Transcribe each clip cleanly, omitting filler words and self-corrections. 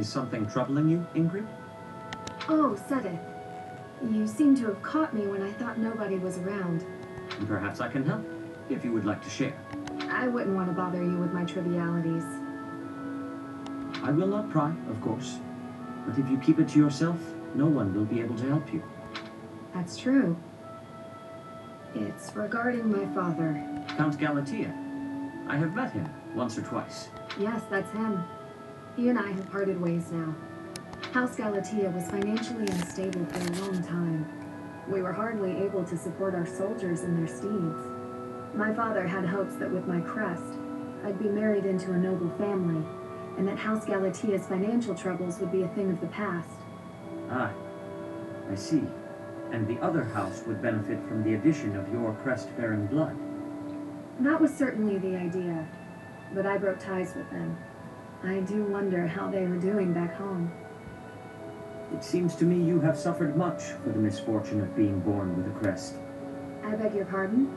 Is something troubling you, Ingrid? Oh, Sedith. You seem to have caught me when I thought nobody was around. Perhaps I can help, if you would like to share. I wouldn't want to bother you with my trivialities. I will not pry, of course. But if you keep it to yourself, no one will be able to help you. That's true. It's regarding my father. Count Galatea. I have met him once or twice. Yes, that's him. He and I have parted ways now. House Galatea was financially unstable for a long time. We were hardly able to support our soldiers and their steeds. My father had hopes that with my crest, I'd be married into a noble family, and that House Galatea's financial troubles would be a thing of the past. Ah, I see. And the other house would benefit from the addition of your crest-bearing blood. That was certainly the idea, but I broke ties with them. I do wonder how they were doing back home. It seems to me you have suffered much for the misfortune of being born with a crest. I beg your pardon?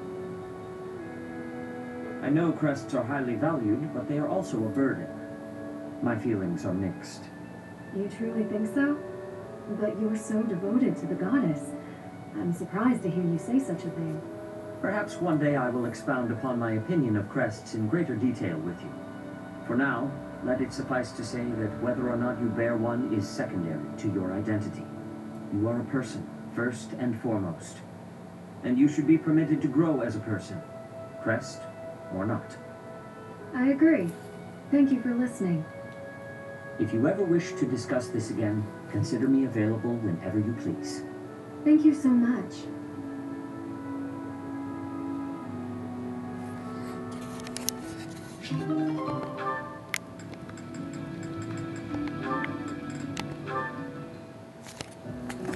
I know crests are highly valued, but they are also a burden. My feelings are mixed. You truly think so? But you're so devoted to the goddess. I'm surprised to hear you say such a thing. Perhaps one day I will expound upon my opinion of crests in greater detail with you. For now, let it suffice to say that whether or not you bear one is secondary to your identity. You are a person, first and foremost. And you should be permitted to grow as a person, crest or not. I agree. Thank you for listening. If you ever wish to discuss this again, consider me available whenever you please. Thank you so much.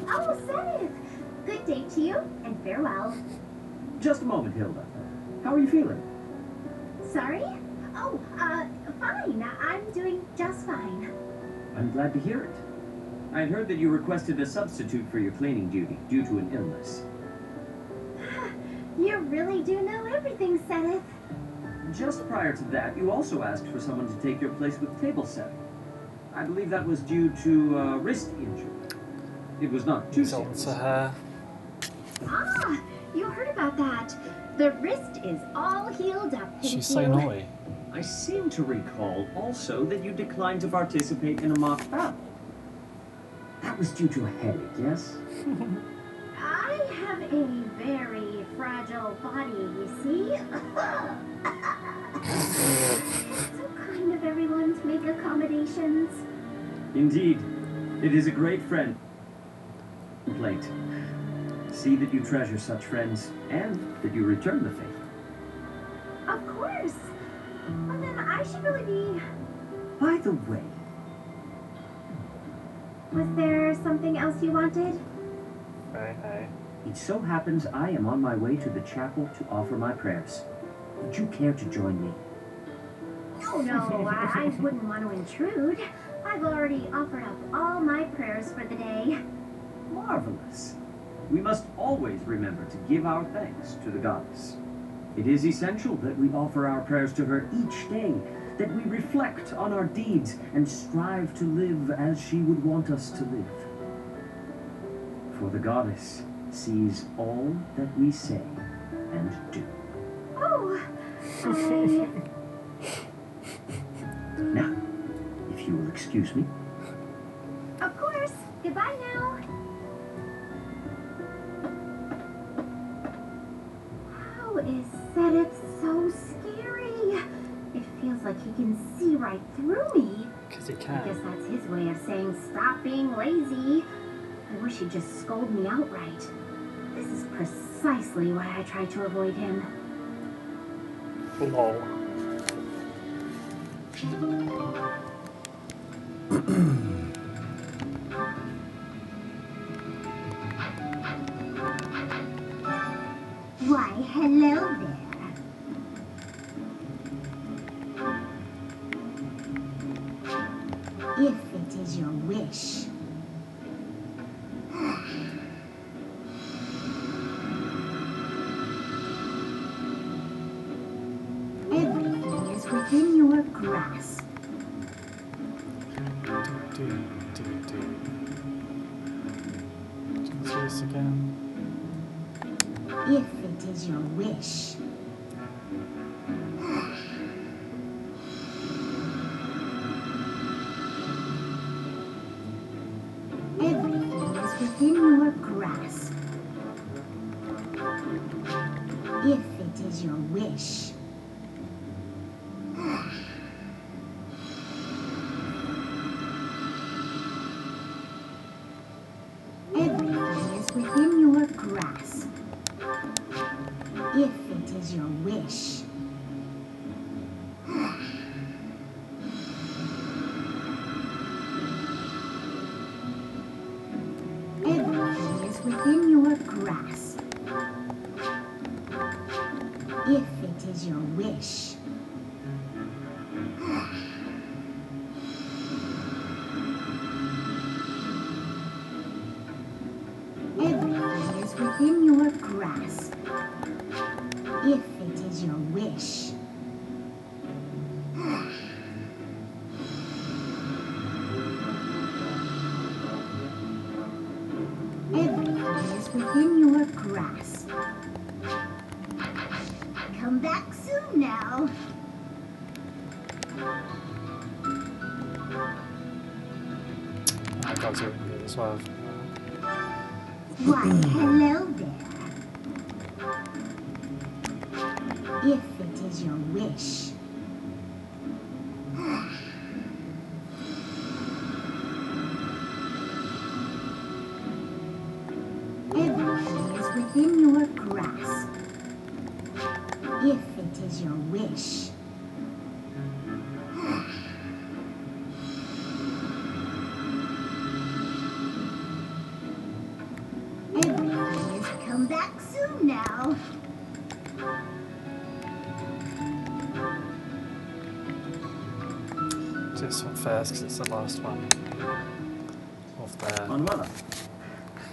Oh, Zenith! Good day to you, and farewell. Just a moment, Hilda. How are you feeling? Sorry? Oh, fine. I'm doing just fine. I'm glad to hear it. I had heard that you requested a substitute for your cleaning duty due to an illness. You really do know everything, Zenith. Just prior to that, you also asked for someone to take your place with table setting. I believe that was due to a wrist injury. It was not too It's on serious. to her. Ah, you heard about that. The wrist is all healed up. She's thank so you. naughty. I seem to recall also that you declined to participate in a mock battle. That was due to a headache, yes? I have a very fragile body, you see. So kind of everyone to make accommodations. Indeed. It is a great friend. Complaint. See that you treasure such friends, and that you return the favor. Of course. Well, then I should really be... By the way, Was there something else you wanted? Okay. it so happens I am on my way to the chapel to offer my prayers. Would you care to join me? Oh, no, I wouldn't want to intrude. I've already offered up all my prayers for the day. Marvelous. We must always remember to give our thanks to the goddess. It is essential that we offer our prayers to her each day, that we reflect on our deeds and strive to live as she would want us to live. For the goddess sees all that we say and do. Oh, Now, if you will excuse me. of course. Goodbye now. How is Sedith so scary? It feels like he can see right through me. Because he I can. guess that's his way of saying stop being lazy. I wish he'd just scold me outright. This is precisely why I try to avoid him. Lol. Why, hello there. If it is your wish. Everything is within your grasp. Let's do this again. If it is your wish. Everything is within your grasp. If it is your wish. Everything is within your grasp. If it is your wish. Everything is within your grasp. If it is your wish. Everything is within your grasp. If it is your wish. Everything is within your grasp. Come back soon now. I got it as well. Why, hello there. If it is your wish. Everything is within your grasp. If it is your wish. Everything is come back soon now. This one first because it's the last one of the Manuela,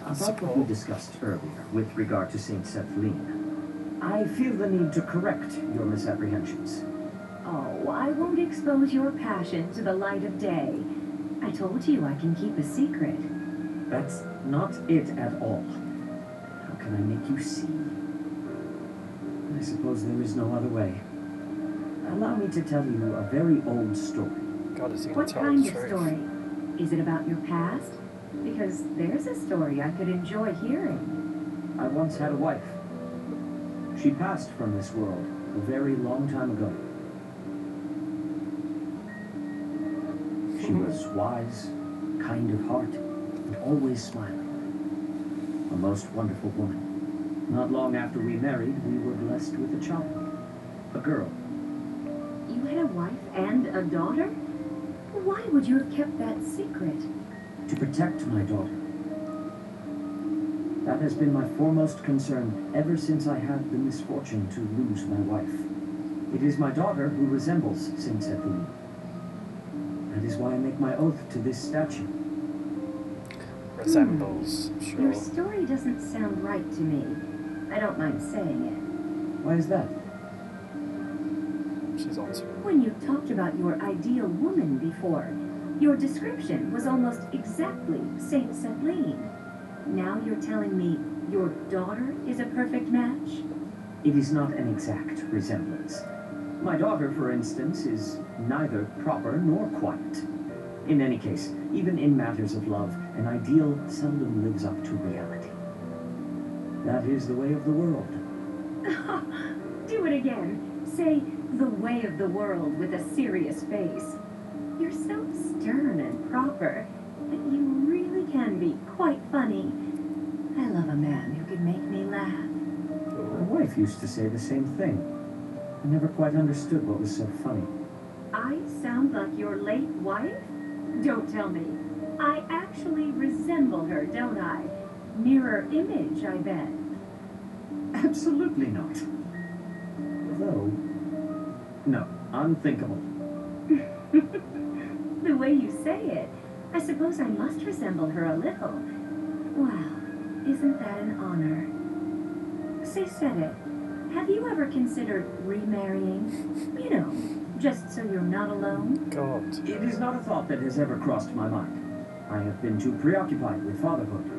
about what we discussed earlier with regard to Saint Sethlin, I feel the need to correct your misapprehensions. Oh, I won't expose your passion to the light of day. I told you I can keep a secret. That's not it at all. How can I make you see? I suppose there is no other way. Allow me to tell you a very old story. God, is he gonna What tell kind the of truth? story? Is it about your past? Because there's a story I could enjoy hearing. I once had a wife. She passed from this world a very long time ago. She was wise, kind of heart, and always smiling. A most wonderful woman. Not long after we married, we were blessed with a child. A girl. You had a wife and a daughter? Why would you have kept that secret? To protect my daughter. That has been my foremost concern ever since I had the misfortune to lose my wife. It is my daughter who resembles Saint Sethlin. That is why I make my oath to this statue. Resembles, sure. Your story doesn't sound right to me. I don't mind saying it. Why is that? She's on to it. When you talked about your ideal woman before, your description was almost exactly Saint Sethlin. Now you're telling me your daughter is a perfect match? It is not an exact resemblance. My daughter, for instance, is neither proper nor quiet. In any case, even in matters of love, an ideal seldom lives up to reality. That is the way of the world. Do it again. Say, the way of the world with a serious face. You're so stern and proper that you really can be quite funny. I love a man who can make me laugh. My wife used to say the same thing. I never quite understood what was so funny. I sound like your late wife? Don't tell me. I actually resemble her, don't I? Mirror image, I bet. Absolutely not. Though, no, unthinkable. The way you say it, I suppose I must resemble her a little. Wow, isn't that an honor? Say, Sede, have you ever considered remarrying? You know, Just so you're not alone? God. It is not a thought that has ever crossed my mind. I have been too preoccupied with fatherhood.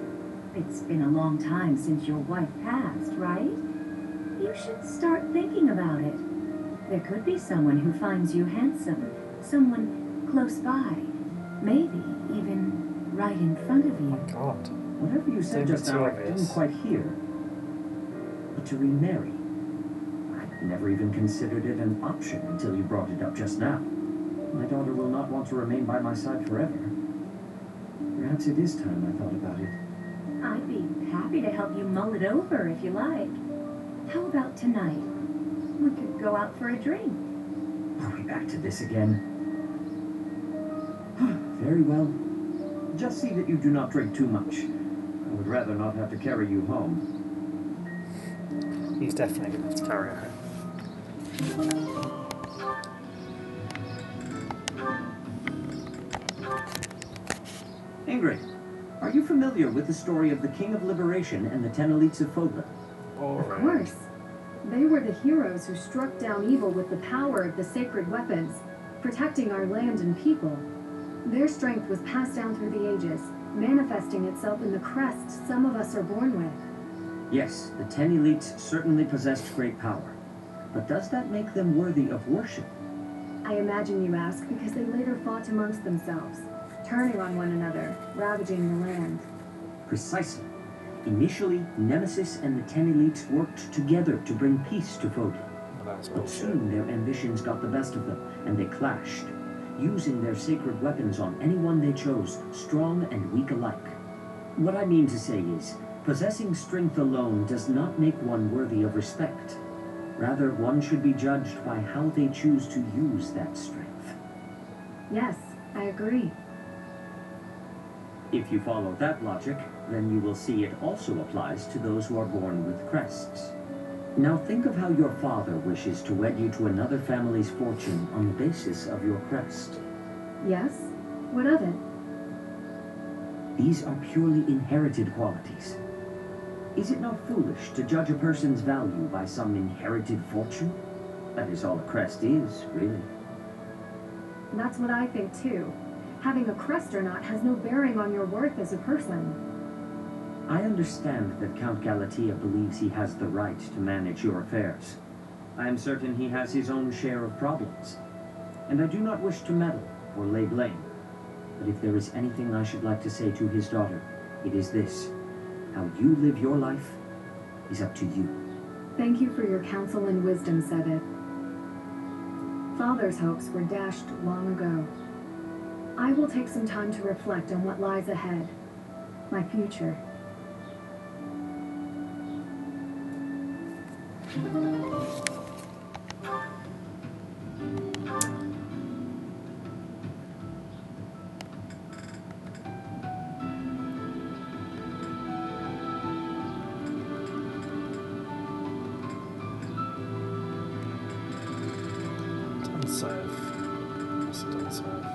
It's been a long time since your wife passed, right? You should start thinking about it. There could be someone who finds you handsome, someone close by, maybe even right in front of Oh my you. God. Whatever you said Don't be just too now, I obvious. didn't quite hear. But to remarry, I never even considered it an option until you brought it up just now. My daughter will not want to remain by my side forever. Perhaps it is time I thought about it. I'd be happy to help you mull it over if you like. How about tonight? We could go out for a drink. Are we back to this again? Very well. Just see that you do not drink too much. I would rather not have to carry you home. He's definitely going to have to carry her. Ingrid, are you familiar with the story of the King of Liberation and the 10 Elites of Fodlan? Of course. They were the heroes who struck down evil with the power of the sacred weapons, protecting our land and people. Their strength was passed down through the ages, manifesting itself in the crest some of us are born with. Yes, the 10 Elites certainly possessed great power. But does that make them worthy of worship? I imagine you ask because they later fought amongst themselves, turning on one another, ravaging the land. Precisely. Initially, Nemesis and the 10 Elites worked together to bring peace to Fodlan. Well, that's But bullshit. soon their ambitions got the best of them, and they clashed, using their sacred weapons on anyone they chose, strong and weak alike. What I mean to say is, possessing strength alone does not make one worthy of respect. Rather, one should be judged by how they choose to use that strength. Yes, I agree. If you follow that logic, then you will see it also applies to those who are born with crests. Now think of how your father wishes to wed you to another family's fortune on the basis of your crest. Yes? What of it? These are purely inherited qualities. Is it not foolish to judge a person's value by some inherited fortune? That is all a crest is, really. That's what I think too. Having a crest or not has no bearing on your worth as a person. I understand that Count Galatea believes he has the right to manage your affairs. I am certain he has his own share of problems, and I do not wish to meddle or lay blame. But if there is anything I should like to say to his daughter, it is this. How you live your life is up to you. Thank you for your counsel and wisdom, Sedith. Father's hopes were dashed long ago. I will take some time to reflect on what lies ahead. My future. Done save. Yes, it done save.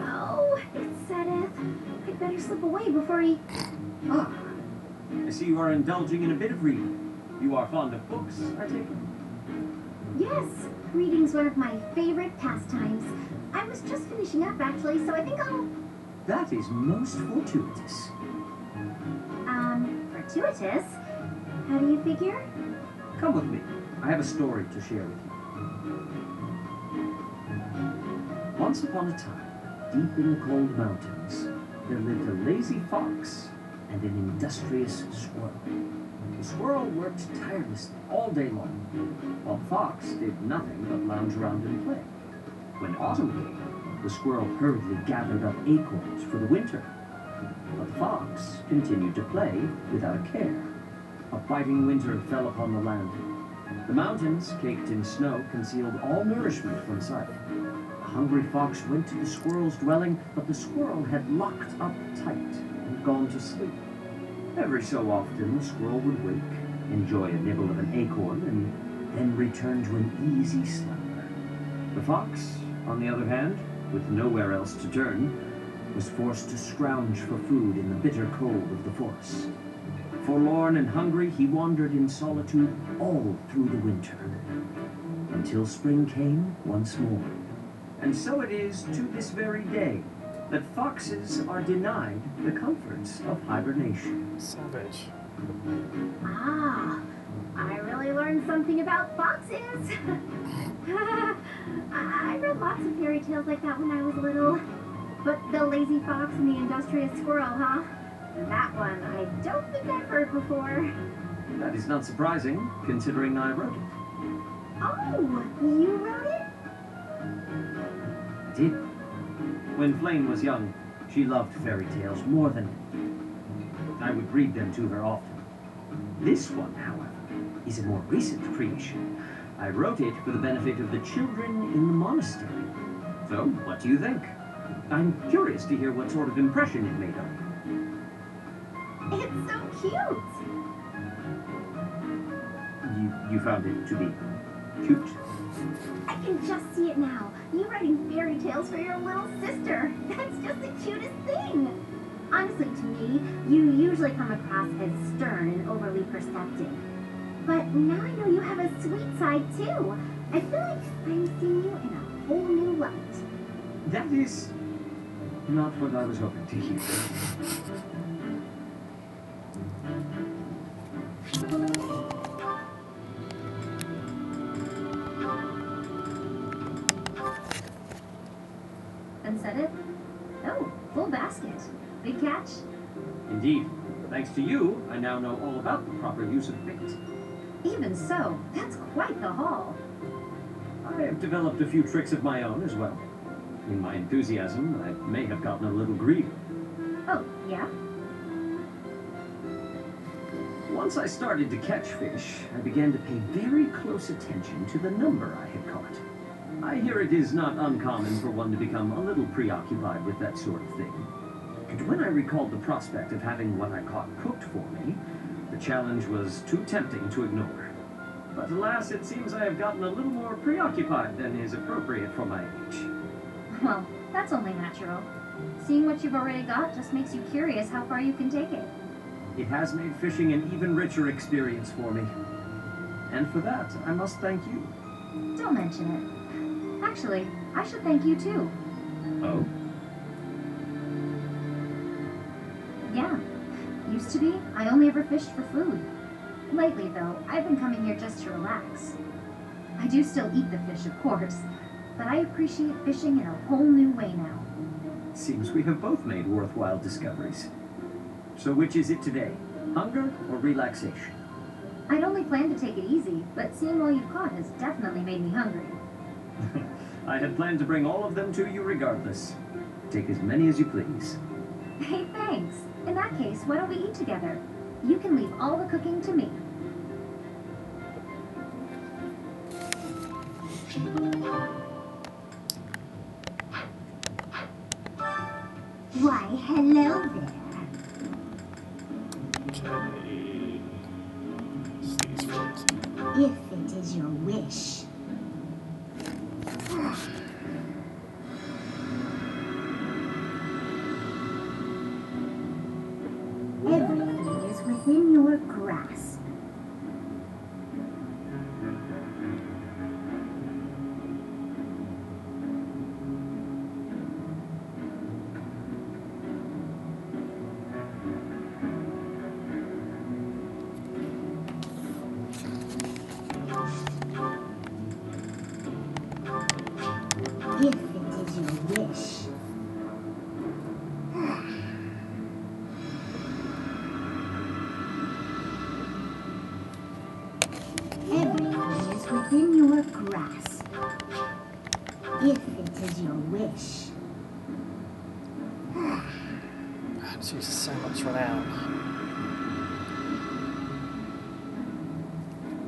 Oh, it's Sedith. I'd better slip away before he... Ah, I see you are indulging in a bit of reading. You are fond of books, I take it. Yes, reading's one of my favorite pastimes. I was just finishing up, actually, so I think I'll... That is most fortuitous. Fortuitous? How do you figure? Come with me. I have a story to share with you. Once upon a time, deep in the cold mountains, there lived a lazy fox and an industrious squirrel. The squirrel worked tirelessly all day long, while the fox did nothing but lounge around and play. When autumn came, the squirrel hurriedly gathered up acorns for the winter, but the fox continued to play without a care. A biting winter fell upon the land. The mountains, caked in snow, concealed all nourishment from sight. The hungry fox went to the squirrel's dwelling, but the squirrel had locked up tight and gone to sleep. Every so often, the squirrel would wake, enjoy a nibble of an acorn, and then return to an easy slumber. The fox, on the other hand, with nowhere else to turn, was forced to scrounge for food in the bitter cold of the forest. Forlorn and hungry, he wandered in solitude all through the winter, until spring came once more. And so it is to this very day that foxes are denied the comforts of hibernation. Savage. Ah, I really learned something about foxes. I read lots of fairy tales like that when I was little. But the lazy fox and the industrious squirrel, huh? That one I don't think I've heard before. That is not surprising, considering I wrote it. Oh, you wrote it? I did. When Flame was young, she loved fairy tales more than anything. I would read them to her often. This one, however, is a more recent creation. I wrote it for the benefit of the children in the monastery. So, what do you think? I'm curious to hear what sort of impression it made on you. It's so cute. You found it to be cute? I can just see it now. You writing fairy tales for your little sister. That's just the cutest thing. Honestly, to me, you usually come across as stern and overly perceptive. But now I know you have a sweet side, too. I feel like I'm seeing you in a whole new light. That is not what I was hoping to hear. Unset it? Oh, full basket. Big catch? Indeed. Thanks to you, I now know all about the proper use of bait. Even so, that's quite the haul. I have developed a few tricks of my own as well. In my enthusiasm, I may have gotten a little greedy. Oh, yeah? Once I started to catch fish, I began to pay very close attention to the number I had caught. I hear it is not uncommon for one to become a little preoccupied with that sort of thing. And when I recalled the prospect of having what I caught cooked for me, the challenge was too tempting to ignore. But alas, it seems I have gotten a little more preoccupied than is appropriate for my age. Well, that's only natural. Seeing what you've already got just makes you curious how far you can take it. It has made fishing an even richer experience for me. And for that, I must thank you. Don't mention it. Actually, I should thank you too. Oh? Yeah. Used to be, I only ever fished for food. Lately, though, I've been coming here just to relax. I do still eat the fish, of course, but I appreciate fishing in a whole new way now. Seems we have both made worthwhile discoveries. So which is it today? Hunger or relaxation? I'd only planned to take it easy, but seeing all you've caught has definitely made me hungry. I had planned to bring all of them to you regardless. Take as many as you please. Hey, thanks. In that case, why don't we eat together? You can leave all the cooking to me. Why, hello there. Okay. These fruits. If it is your wish. Everything is within your grasp. If it is your wish. Everything is within your grasp. If it is your wish. She's so much renown.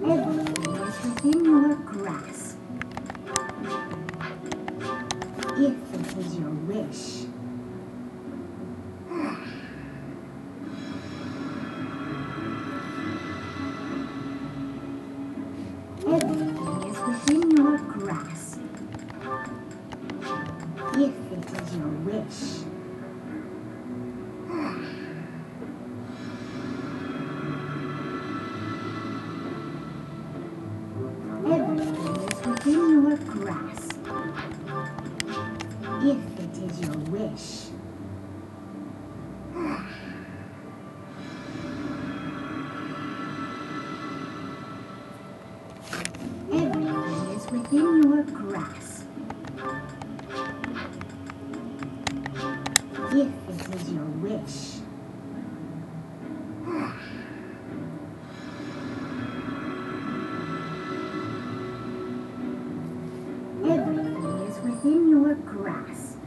Everything is within your grasp. If it is your wish. Everything is within your grasp. If it is your wish. your grass. If it is your wish. Everything is within your grasp.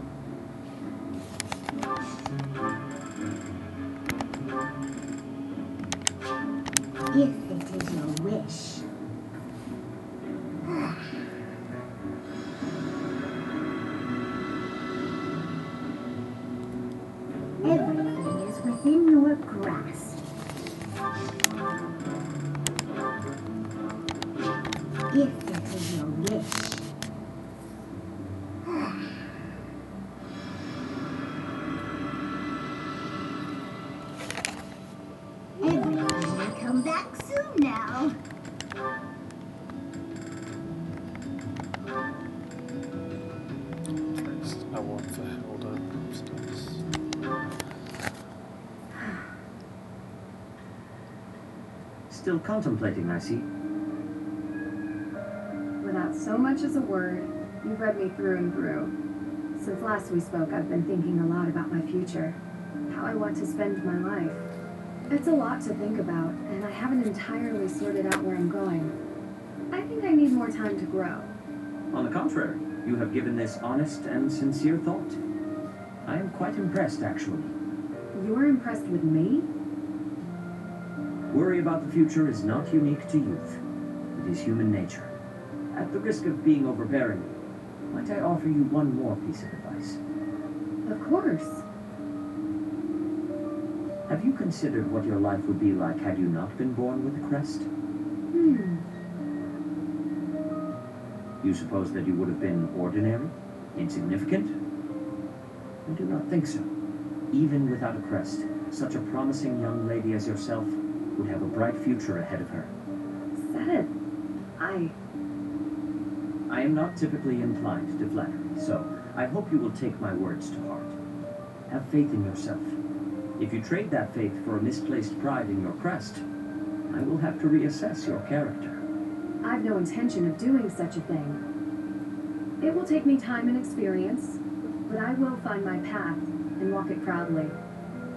If it is your wish. Everything is within your grasp. If it is your wish. Everything will come back soon now. There's no one for Hilda upstairs. Still contemplating, I see. Without so much as a word, you've read me through and through. Since last we spoke, I've been thinking a lot about my future, how I want to spend my life. It's a lot to think about, and I haven't entirely sorted out where I'm going. I think I need more time to grow. On the contrary, you have given this honest and sincere thought. I am quite impressed, actually. You're impressed with me? Worry about the future is not unique to youth. It is human nature. At the risk of being overbearing, might I offer you one more piece of advice? Of course. Have you considered what your life would be like had you not been born with a crest? You suppose that you would have been ordinary? Insignificant? I do not think so. Even without a crest, such a promising young lady as yourself would have a bright future ahead of her. Said it. I am not typically inclined to flattery, so I hope you will take my words to heart. Have faith in yourself. If you trade that faith for a misplaced pride in your crest, I will have to reassess your character. I've no intention of doing such a thing. It will take me time and experience, but I will find my path and walk it proudly.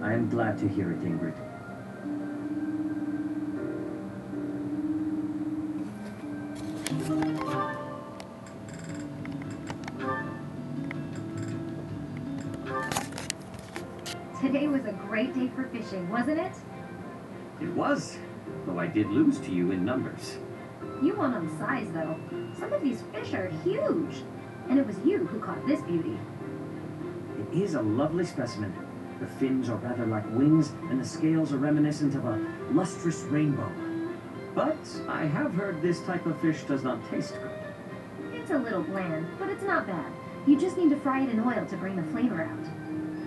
I am glad to hear it, Ingrid. Today was a great day for fishing, wasn't it? It was, though I did lose to you in numbers. You won on size, though. Some of these fish are huge. And it was you who caught this beauty. It is a lovely specimen. The fins are rather like wings, and the scales are reminiscent of a lustrous rainbow. But I have heard this type of fish does not taste good. It's a little bland, but it's not bad. You just need to fry it in oil to bring the flavor out.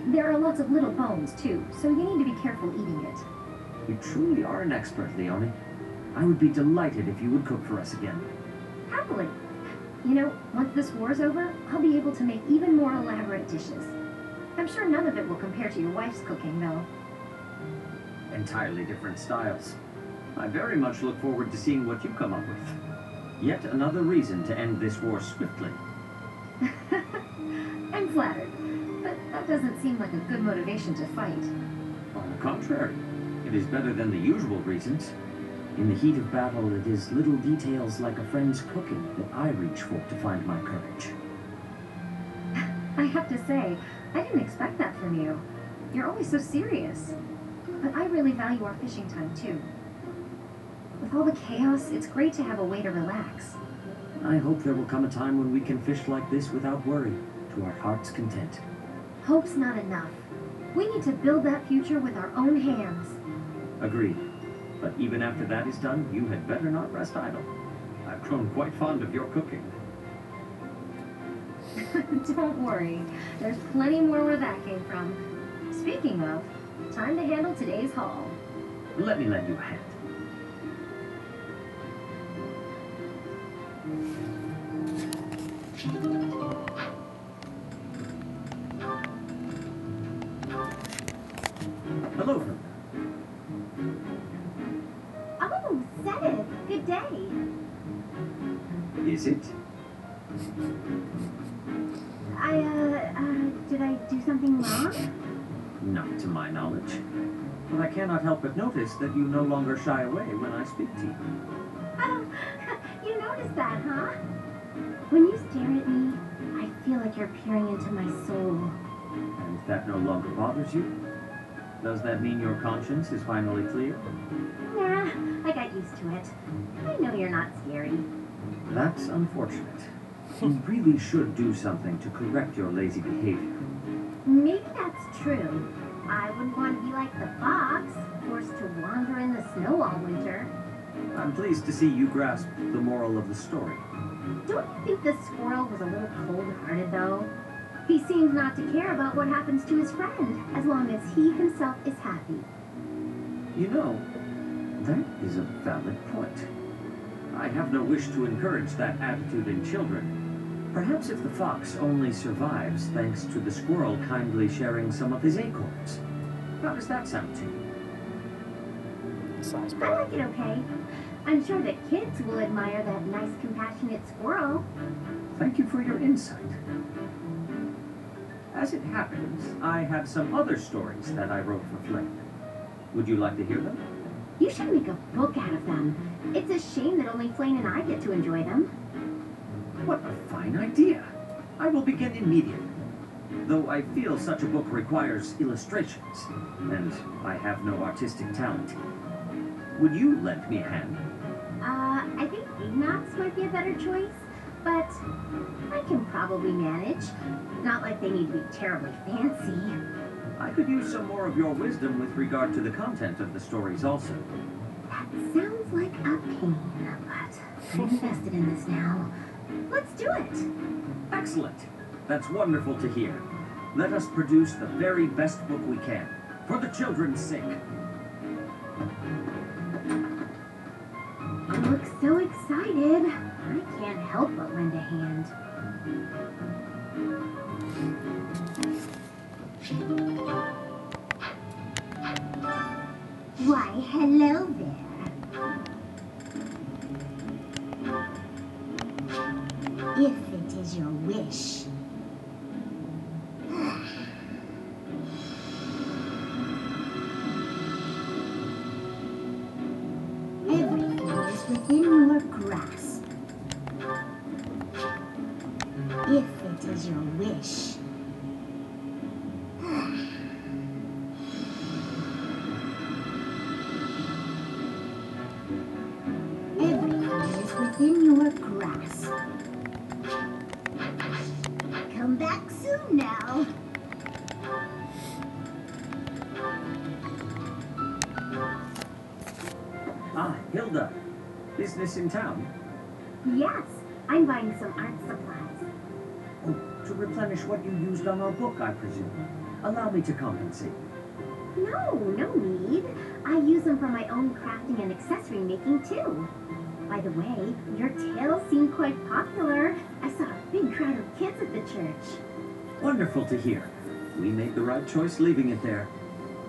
There are lots of little bones, too, so you need to be careful eating it. You truly are an expert, Leonie. I would be delighted if you would cook for us again. Happily. You know, once this war's over, I'll be able to make even more elaborate dishes. I'm sure none of it will compare to your wife's cooking, though. Entirely different styles. I very much look forward to seeing what you come up with. Yet another reason to end this war swiftly. I'm flattered, but that doesn't seem like a good motivation to fight. On the contrary, it is better than the usual reasons. In the heat of battle, it is little details like a friend's cooking that I reach for to find my courage. I have to say, I didn't expect that from you. You're always so serious. But I really value our fishing time, too. With all the chaos, it's great to have a way to relax. I hope there will come a time when we can fish like this without worry, to our heart's content. Hope's not enough. We need to build that future with our own hands. Agreed. But even after that is done, you had better not rest idle. I've grown quite fond of your cooking. Don't worry. There's plenty more where that came from. Speaking of, time to handle today's haul. Let me lend you a hand. Hello, Hilda. Oh, Seth, good day. Is it? Did I do something wrong? Not to my knowledge. But I cannot help but notice that you no longer shy away when I speak to you. Oh, you noticed that, huh? When you stare at me, I feel like you're peering into my soul. And that no longer bothers you? Does that mean your conscience is finally clear? Nah, I got used to it. I know you're not scary. That's unfortunate. You really should do something to correct your lazy behavior. Maybe that's true. I wouldn't want to be like the fox, forced to wander in the snow all winter. I'm pleased to see you grasp the moral of the story. Don't you think the squirrel was a little cold-hearted, though? He seems not to care about what happens to his friend, as long as he himself is happy. You know, that is a valid point. I have no wish to encourage that attitude in children. Perhaps if the fox only survives thanks to the squirrel kindly sharing some of his acorns. How does that sound to you? Sounds I better. like it okay. I'm sure that kids will admire that nice, compassionate squirrel. Thank you for your insight. As it happens, I have some other stories that I wrote for Flynn. Would you like to hear them? You should make a book out of them. It's a shame that only Flame and I get to enjoy them. What a fine idea! I will begin immediately. Though I feel such a book requires illustrations, and I have no artistic talent. Would you lend me a hand? I think Ignox might be a better choice, but I can probably manage. Not like they need to be terribly fancy. I could use some more of your wisdom with regard to the content of the stories also. That sounds like a pain, but I'm invested in this now. Let's do it! Excellent! That's wonderful to hear. Let us produce the very best book we can, for the children's sake. You look so excited. I can't help but lend a hand. Why, hello there. If it is your wish. Everything is within your grasp. If it is your wish. Everything is within your grasp. Come back soon now. Ah, Hilda. Business in town? Yes, I'm buying some art supplies. Oh, to replenish what you used on our book, I presume. Allow me to compensate. No need. I use them for my own crafting and accessory making too. By the way, your tales seem quite popular. I saw a big crowd of kids at the church. Wonderful to hear. We made the right choice leaving it there.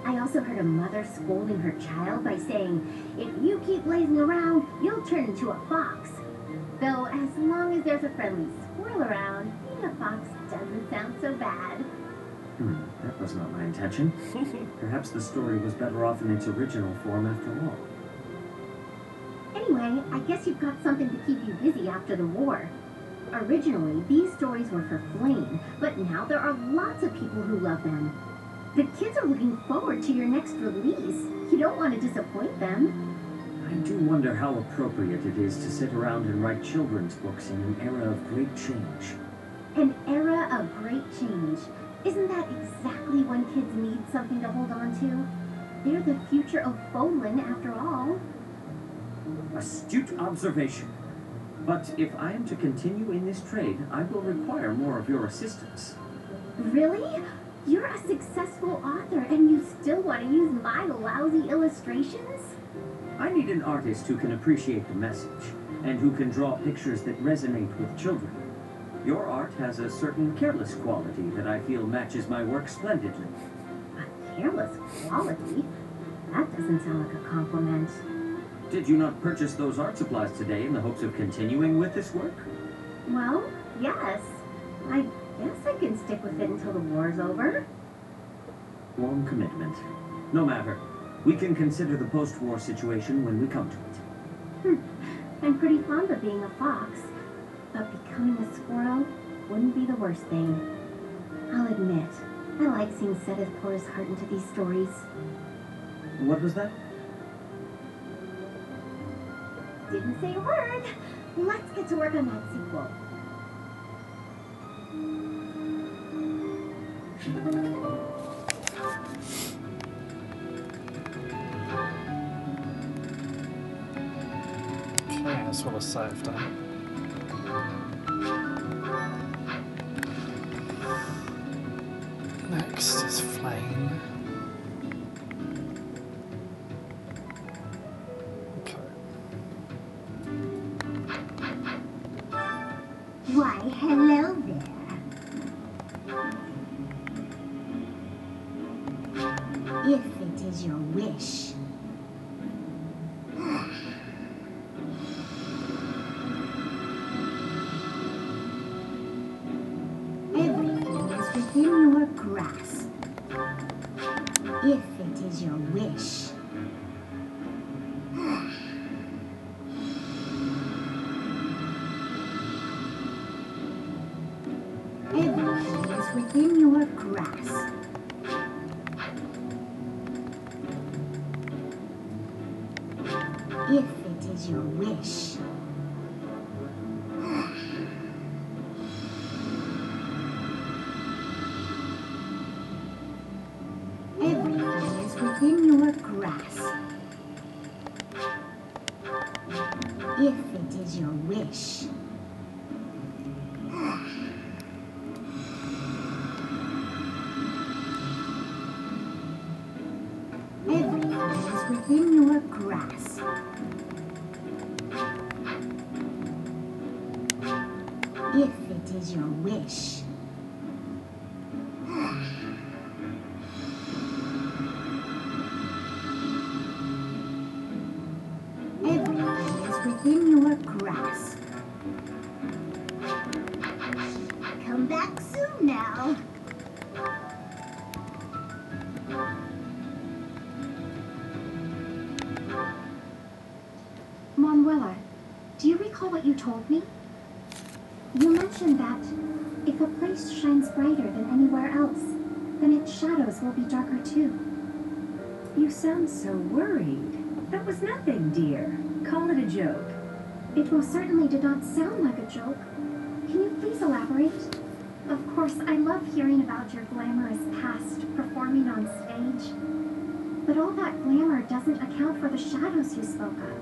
I also heard a mother scolding her child by saying, if you keep lazing around, you'll turn into a fox. Though as long as there's a friendly squirrel around, being a fox doesn't sound so bad. That was not my intention. Perhaps the story was better off in its original form after all. Anyway, I guess you've got something to keep you busy after the war. Originally, these stories were for Flame, but now there are lots of people who love them. The kids are looking forward to your next release. You don't want to disappoint them. I do wonder how appropriate it is to sit around and write children's books in an era of great change. An era of great change. Isn't that exactly when kids need something to hold on to? They're the future of Fodlan, after all. Astute observation. But if I am to continue in this trade, I will require more of your assistance. Really? You're a successful author and you still want to use my lousy illustrations? I need an artist who can appreciate the message, and who can draw pictures that resonate with children. Your art has a certain careless quality that I feel matches my work splendidly. A careless quality? That doesn't sound like a compliment. Did you not purchase those art supplies today in the hopes of continuing with this work? Well, yes. I guess I can stick with it until the war's over. Long commitment. No matter. We can consider the post-war situation when we come to it. I'm pretty fond of being a fox, but becoming a squirrel wouldn't be the worst thing. I'll admit, I like seeing Seth pour his heart into these stories. What was that? Didn't say a word. Let's get to work on that sequel. Okay, that's what I saved up. Next is Flame. Okay. Why, hello there. If it is your wish. Everything is within your grasp. If it is your wish. Everything is within your grasp. If it is your wish. Everything is within your grasp. If it is your wish. Everything is within your grasp. If it is your wish. Everything is within your grasp. Come back soon now. Manuela, do you recall what you told me? You mentioned that if a place shines brighter than anywhere else, then its shadows will be darker too. You sound so worried. That was nothing, dear. Call it a joke. It most certainly did not sound like a joke. Can you please elaborate? Of course, I love hearing about your glamorous past performing on stage. But all that glamour doesn't account for the shadows you spoke of.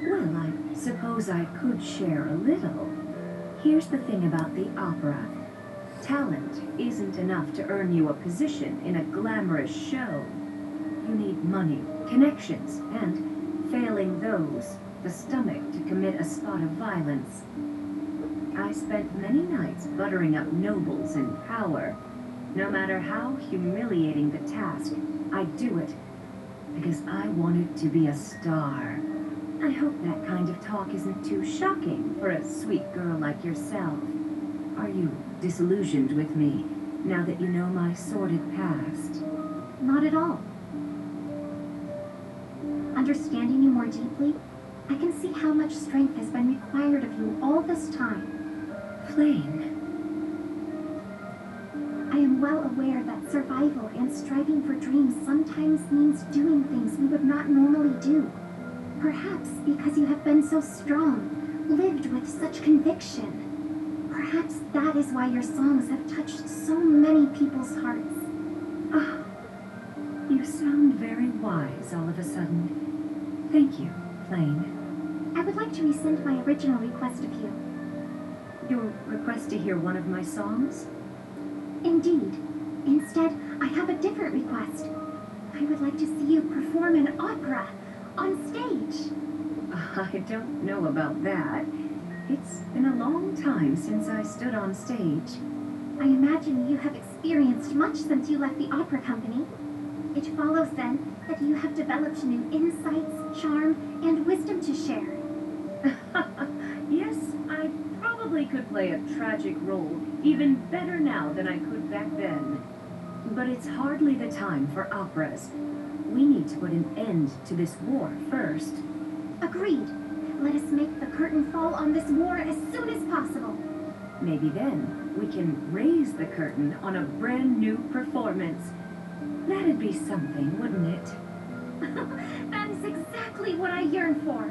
Well, I suppose I could share a little. Here's the thing about the opera. Talent isn't enough to earn you a position in a glamorous show. You need money, connections, and, failing those, the stomach to commit a spot of violence. I spent many nights buttering up nobles in power. No matter how humiliating the task, I'd do it, because I wanted to be a star. I hope that kind of talk isn't too shocking for a sweet girl like yourself. Are you disillusioned with me, now that you know my sordid past? Not at all. Understanding you more deeply, I can see how much strength has been required of you all this time. Flame. I am well aware that survival and striving for dreams sometimes means doing things we would not normally do. Perhaps because you have been so strong, lived with such conviction. Perhaps that is why your songs have touched so many people's hearts. Ah, you sound very wise all of a sudden. Thank you, Flame. I would like to rescind my original request of you. Your request to hear one of my songs? Indeed. Instead, I have a different request. I would like to see you perform an opera on stage. I don't know about that. It's been a long time since I stood on stage. I imagine you have experienced much since you left the opera company. It follows then that you have developed new insights, charm, and wisdom to share. Yes, I really could play a tragic role even better now than I could back then. But it's hardly the time for operas. We need to put an end to this war first. Agreed. Let us make the curtain fall on this war as soon as possible. Maybe then we can raise the curtain on a brand new performance. That'd be something, wouldn't it? That is exactly what I yearn for.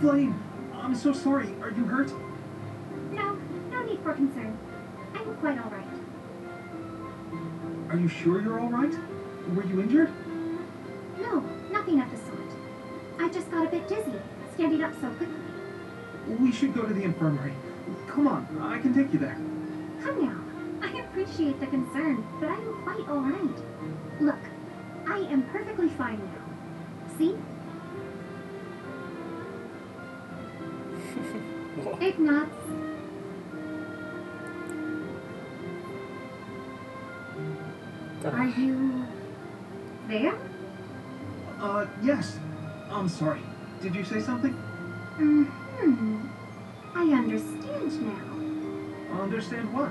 Flame, I'm so sorry. Are you hurt? No, no need for concern. I'm quite all right. Are you sure you're all right? Were you injured? No, nothing of the sort. I just got a bit dizzy, standing up so quickly. We should go to the infirmary. Come on, I can take you there. Come now. I appreciate the concern, but I am quite all right. Look, I am perfectly fine now. See? Ignatz. Are you there? Yes. I'm sorry. Did you say something? Mm-hmm. I understand now. Understand what?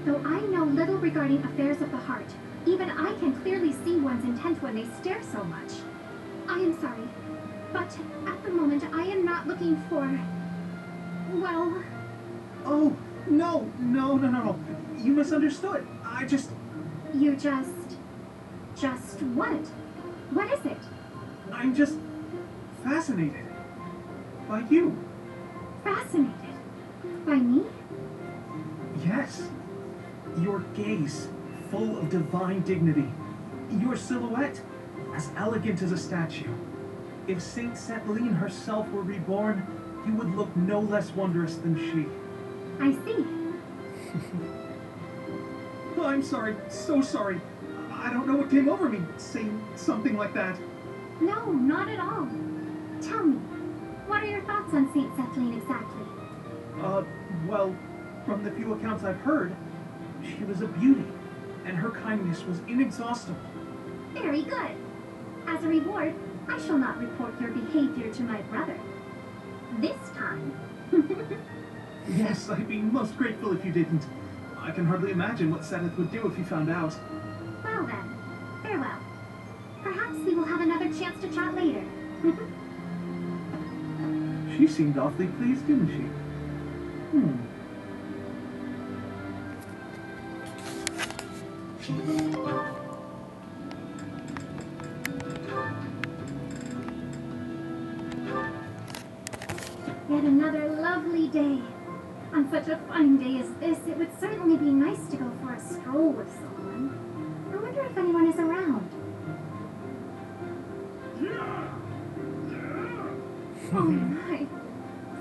Though I know little regarding affairs of the heart, even I can clearly see one's intent when they stare so much. I am sorry, but at the moment I am not looking for... well... Oh, no. You misunderstood. I just... You just what? What is it? I'm just fascinated by you. Fascinated? By me? Yes. Your gaze, full of divine dignity. Your silhouette, as elegant as a statue. If Saint Setline herself were reborn, you would look no less wondrous than she. I see. I'm sorry, so sorry. I don't know what came over me, saying something like that. No, not at all. Tell me, what are your thoughts on Saint Setline exactly? Well, from the few accounts I've heard, she was a beauty, and her kindness was inexhaustible. Very good. As a reward, I shall not report your behavior to my brother. This time. Yes, I'd be most grateful if you didn't. I can hardly imagine what Seteth would do if he found out. Well then, farewell. Perhaps we will have another chance to chat later. She seemed awfully pleased, didn't she? Yet another lovely day. On such a fine day as this, it would certainly be nice to go for a stroll with someone. I wonder if anyone is around. Oh my.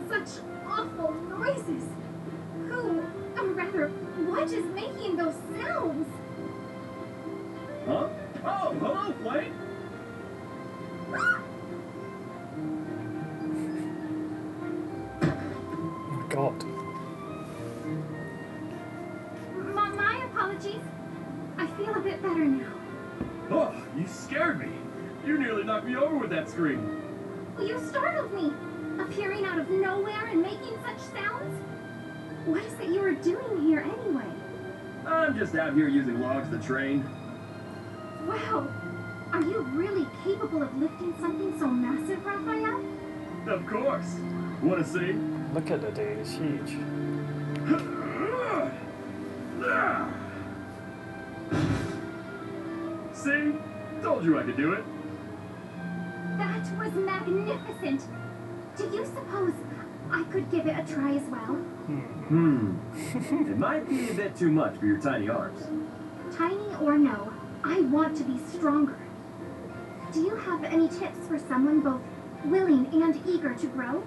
Such awful noises. Who, or rather, what is making those sounds? Huh? Oh, hello, Flame! Oh God. My apologies. I feel a bit better now. Oh, you scared me. You nearly knocked me over with that scream. You startled me, appearing out of nowhere and making such sounds. What is it you are doing here anyway? I'm just out here using logs to train. Wow, are you really capable of lifting something so massive, Raphael? Of course. Want to see? Look at the dude, he's huge. See? Told you I could do it. That was magnificent. Do you suppose I could give it a try as well? It might be a bit too much for your tiny arms. Tiny or no, I want to be stronger. Do you have any tips for someone both willing and eager to grow?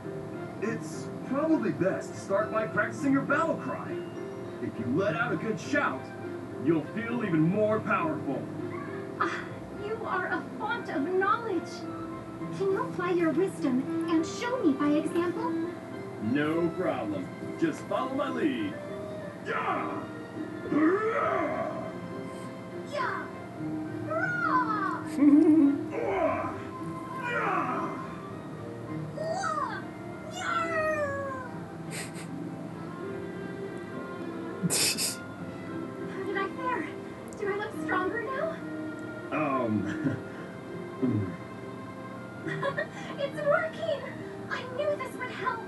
It's probably best to start by practicing your battle cry. If you let out a good shout, you'll feel even more powerful. Ah, you are a font of knowledge. Can you apply your wisdom and show me by example? No problem. Just follow my lead. Yeah! Hurrah! Yeah! Hurrah! Ah! Yeah! Whoa! Yeah! How did I fare? Do I look stronger now? It's working! I knew this would help!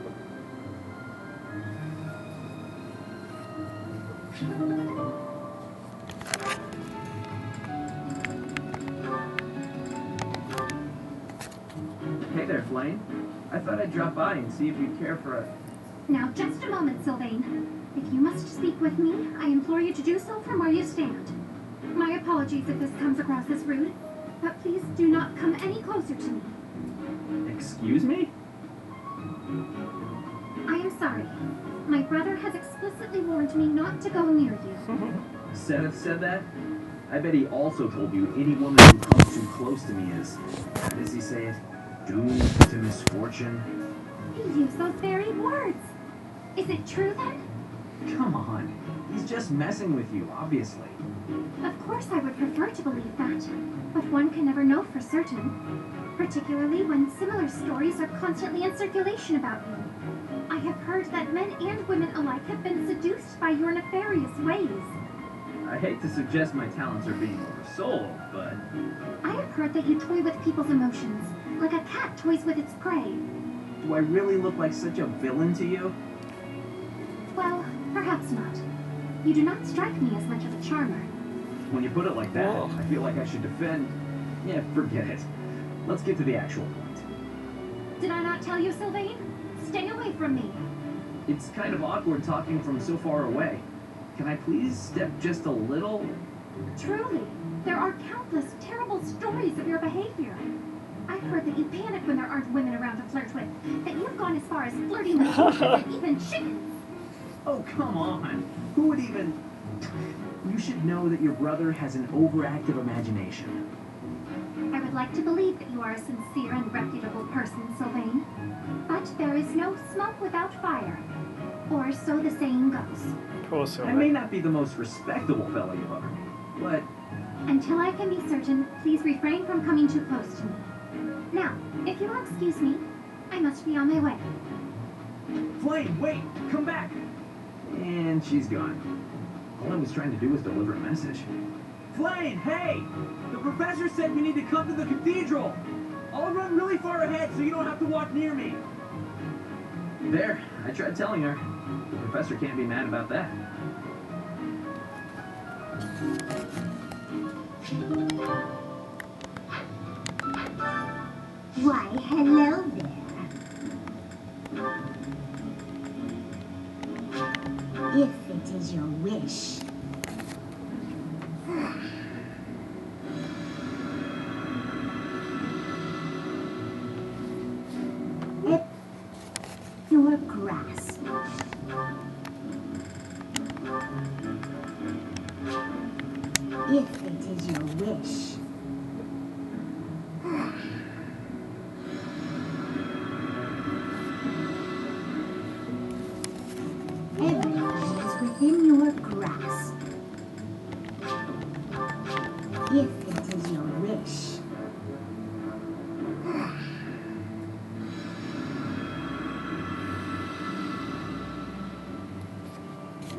Hey there, Flame. I thought I'd drop by and see if you'd care for a... Now, just a moment, Sylvain. If you must speak with me, I implore you to do so from where you stand. My apologies if this comes across as rude, but please do not come any closer to me. Excuse me? I am sorry. My brother has explicitly warned me not to go near you. Seth said that? I bet he also told you any woman who comes too close to me is, how does he say it? Doomed to misfortune? He used those very words. Is it true then? Come on. He's just messing with you, obviously. Of course I would prefer to believe that, but one can never know for certain. Particularly when similar stories are constantly in circulation about you. I have heard that men and women alike have been seduced by your nefarious ways. I hate to suggest my talents are being oversold, but... I have heard that you toy with people's emotions, like a cat toys with its prey. Do I really look like such a villain to you? Well, perhaps not. You do not strike me as much of a charmer. When you put it like that, Whoa. I feel like I should defend... Yeah, forget it. Let's get to the actual point. Did I not tell you, Sylvain? Stay away from me. It's kind of awkward talking from so far away. Can I please step just a little? Truly, there are countless terrible stories of your behavior. I've heard that you panic when there aren't women around to flirt with, that you've gone as far as flirting with horses and even chickens. Oh, come on. Who would even... You should know that your brother has an overactive imagination. I would like to believe that you are a sincere and reputable person, Sylvain. But there is no smoke without fire. Or so the saying goes. Poor I may Sylvain. not be the most respectable fellow you've ever met, Until I can be certain, please refrain from coming too close to me. Now, if you will excuse me, I must be on my way. but... Flame, wait! Come back! And she's gone. All I was trying to do was deliver a message. Flame, hey! The professor said we need to come to the cathedral! I'll run really far ahead so you don't have to walk near me. There, I tried telling her. The professor can't be mad about that. Why, hello there. If it is your wish. Your grasp. If it is your wish. Everything is within your grasp. If it is your wish.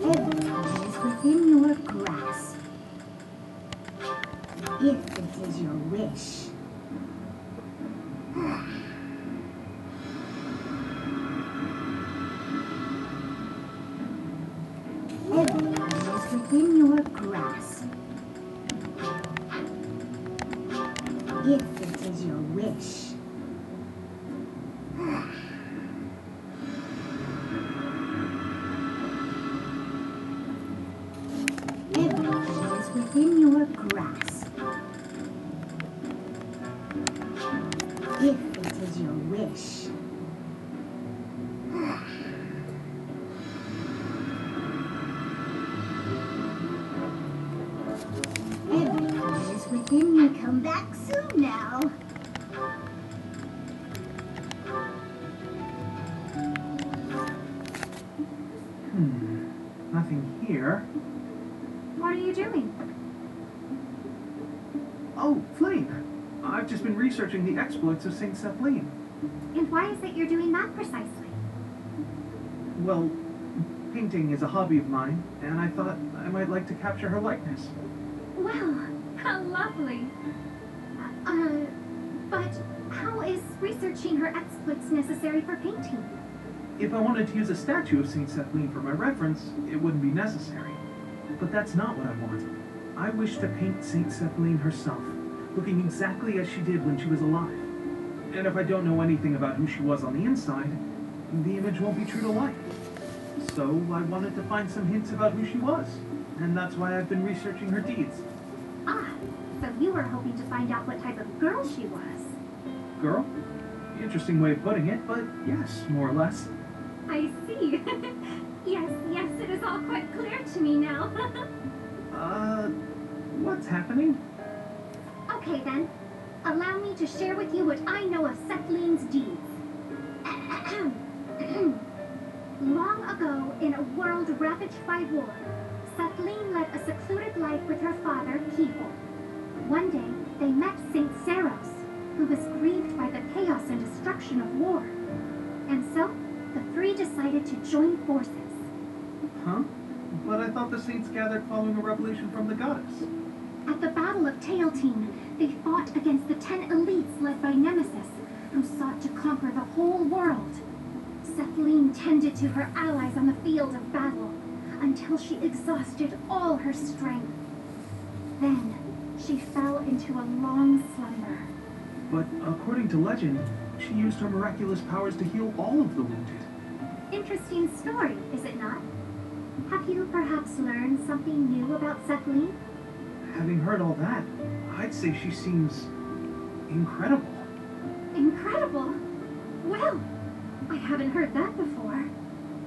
Everything is within your grasp. If it is your wish. Everything is within your grasp. If it is your wish. Everything is within your grasp. If it is your wish. Come back soon now. Nothing here. What are you doing? Oh, Flame! I've just been researching the exploits of Saint Sephline. And why is it you're doing that precisely? Well, painting is a hobby of mine, and I thought I might like to capture her likeness. Well, how lovely. But how is researching her exploits necessary for painting? If I wanted to use a statue of Saint Sephline for my reference, it wouldn't be necessary. But that's not what I want. I wish to paint Saint Sephline herself, looking exactly as she did when she was alive. And if I don't know anything about who she was on the inside, the image won't be true to life. So I wanted to find some hints about who she was, and that's why I've been researching her deeds. Ah, so you were hoping to find out what type of girl she was. Girl? Interesting way of putting it, but yes, more or less. I see. Yes, it is all quite clear to me now. What's happening? Okay then, allow me to share with you what I know of Sephline's deeds. Long ago, in a world ravaged by war, Sephline led a secluded life with her father, Keeble. One day, they met Saint Seros, who was grieved by the chaos and destruction of war. And so, the three decided to join forces. Huh? But I thought the saints gathered following a revelation from the goddess. At the Battle of Teotine, they fought against the 10 elites led by Nemesis, who sought to conquer the whole world. Sephline tended to her allies on the field of battle, until she exhausted all her strength. Then, she fell into a long slumber. But according to legend, she used her miraculous powers to heal all of the wounded. Interesting story, is it not? Have you perhaps learned something new about Sephline? Having heard all that, I'd say she seems incredible. Incredible! Well, I haven't heard that before.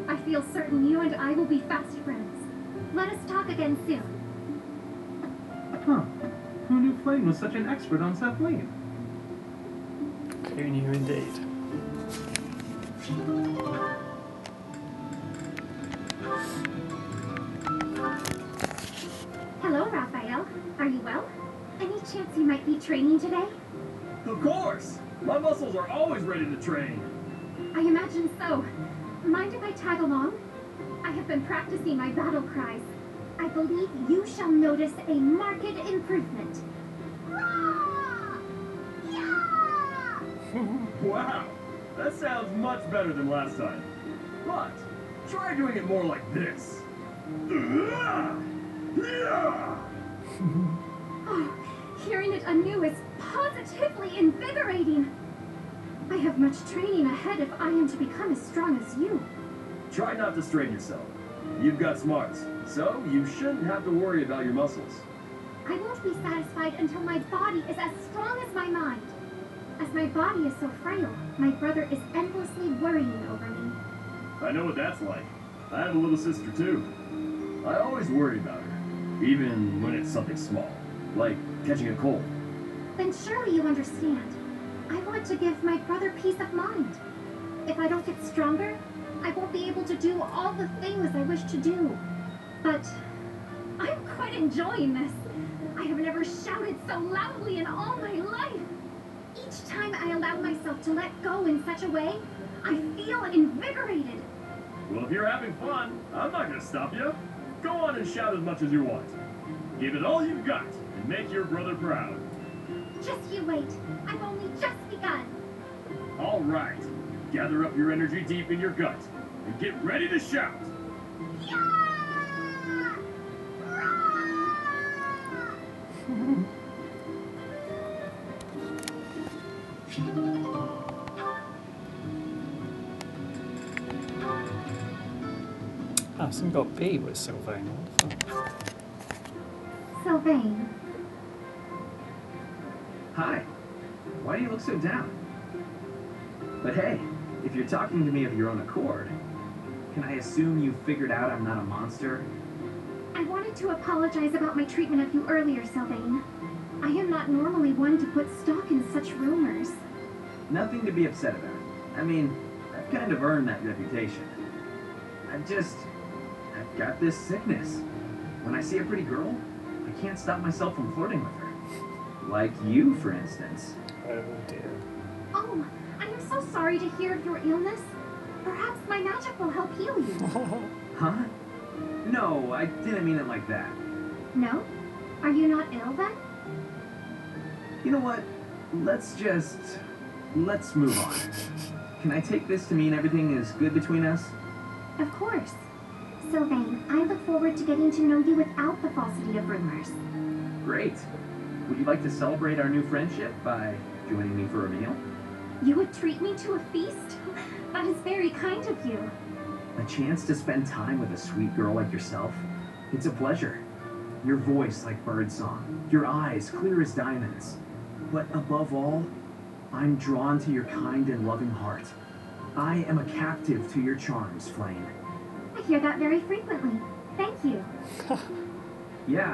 I feel certain you and I will be fast friends. Let us talk again soon. Huh. Who knew Flame was such an expert on Sephline? Who knew indeed? Hello, Raphael. Are you well? Any chance you might be training today? Of course! My muscles are always ready to train. I imagine so. Mind if I tag along? I have been practicing my battle cries. I believe you shall notice a marked improvement. Rah! Yeah! Wow! That sounds much better than last time. But, try doing it more like this. Oh, hearing it anew is positively invigorating. I have much training ahead if I am to become as strong as you. Try not to strain yourself. You've got smarts, so you shouldn't have to worry about your muscles. I won't be satisfied until my body is as strong as my mind. As my body is so frail, my brother is endlessly worrying over me. I know what that's like. I have a little sister too. I always worry about her, even when it's something small, like catching a cold. Then surely you understand. I want to give my brother peace of mind. If I don't get stronger, I won't be able to do all the things I wish to do. But I'm quite enjoying this. I have never shouted so loudly in all my life. Each time I allow myself to let go in such a way, I feel invigorated. Well, if you're having fun, I'm not going to stop you. Go on and shout as much as you want. Give it all you've got and make your brother proud. Just you wait. I've only just begun. All right. Gather up your energy deep in your gut and get ready to shout. Yeah! Ah, some got B with Sylvain. Sylvain, Hi. Why do you look so down? But hey, if you're talking to me of your own accord, can I assume you figured out I'm not a monster? I wanted to apologize about my treatment of you earlier, Sylvain. I am not not normally one to put stock in such rumors. Nothing to be upset about. I mean, I've kind of earned that reputation. I've got this sickness. When I see a pretty girl, I can't stop myself from flirting with her. Like you, for instance. Oh dear. Oh, I am so sorry to hear of your illness. Perhaps my magic will help heal you. Huh? No, I didn't mean it like that. No? Are you not ill then? You know what? Let's move on. Can I take this to mean everything is good between us? Of course. Sylvain, I look forward to getting to know you without the falsity of rumors. Great. Would you like to celebrate our new friendship by joining me for a meal? You would treat me to a feast? That is very kind of you. A chance to spend time with a sweet girl like yourself? It's a pleasure. Your voice like birdsong, your eyes clear as diamonds. But above all, I'm drawn to your kind and loving heart. I am a captive to your charms, Flame. I hear that very frequently. Thank you. Yeah,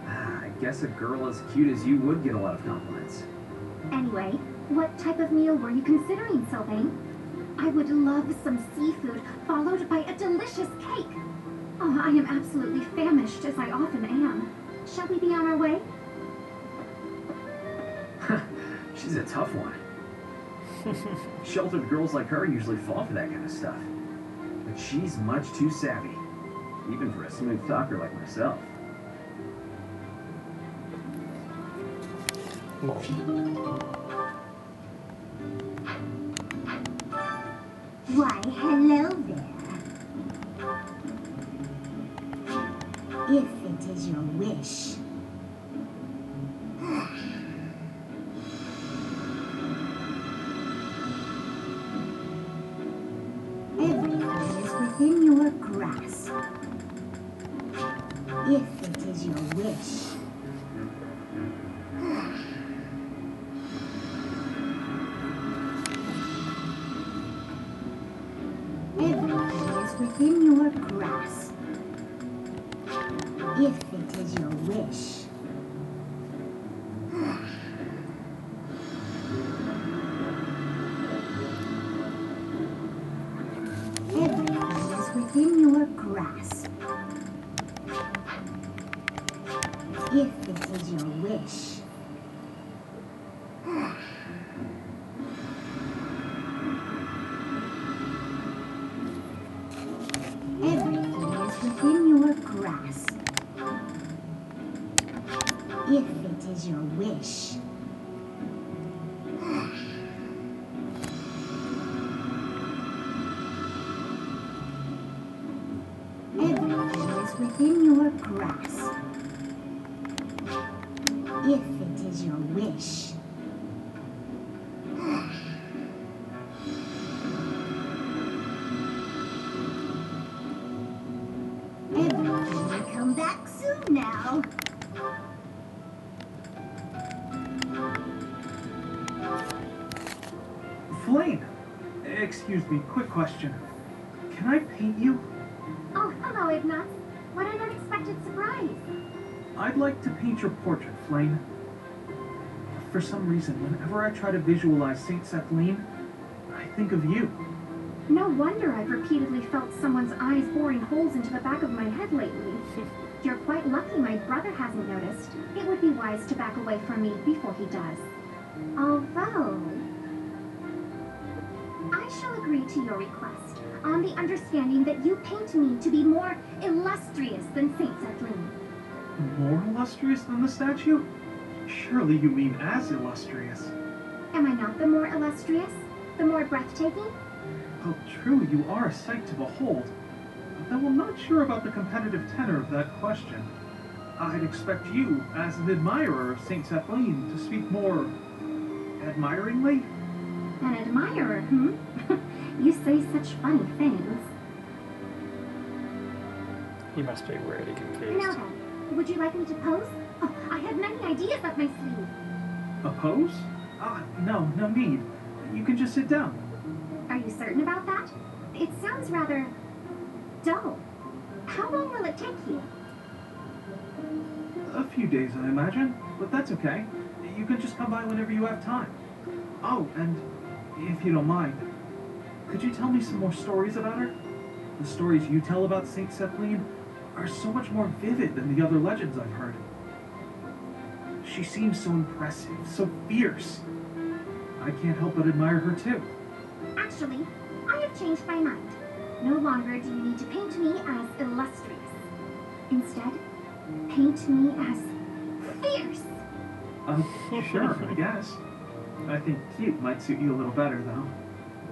I guess a girl as cute as you would get a lot of compliments. Anyway, what type of meal were you considering, Sylvain? I would love some seafood, followed by a delicious cake. Oh, I am absolutely famished, as I often am. Shall we be on our way? She's a tough one. Sheltered girls like her usually fall for that kind of stuff. But she's much too savvy, even for a smooth talker like myself. Why, hello there. If it is your wish. Everything is within your grasp. If it is your wish. Everything is within your grasp. If it is your wish. Everything is within your grasp. If it is your wish. Everything is within your grasp. If it is your wish. Everything is within your grasp. If it is your wish. Everything will come back soon now. Flame! Excuse me, quick question. Can I paint you? Oh, hello, Ignaz. What an unexpected surprise. I'd like to paint your portrait, Flame. For some reason, whenever I try to visualize Saint Sethlene, I think of you. No wonder I've repeatedly felt someone's eyes boring holes into the back of my head lately. You're quite lucky my brother hasn't noticed. It would be wise to back away from me before he does. Although, I shall agree to your request, on the understanding that you paint me to be more illustrious than Saint Sethlene. More illustrious than the statue? Surely you mean as illustrious. Am I not the more illustrious? The more breathtaking? Oh, true, you are a sight to behold. Though I'm not sure about the competitive tenor of that question. I'd expect you, as an admirer of Saint Sethlene, to speak more admiringly. An admirer, hmm? You say such funny things. He must be really Now confused. then, would you like me to pose? Oh, I had many ideas up my sleeve. A pose? No need. You can just sit down. Are you certain about that? It sounds rather dull. How long will it take you? A few days, I imagine, but that's okay. You can just come by whenever you have time. Oh, and if you don't mind, could you tell me some more stories about her? The stories you tell about Saint Sethlene are so much more vivid than the other legends I've heard. She seems so impressive, so fierce. I can't help but admire her too. Actually, I have changed my mind. No longer do you need to paint me as illustrious. Instead, paint me as fierce. Sure, I guess. I think cute might suit you a little better, though.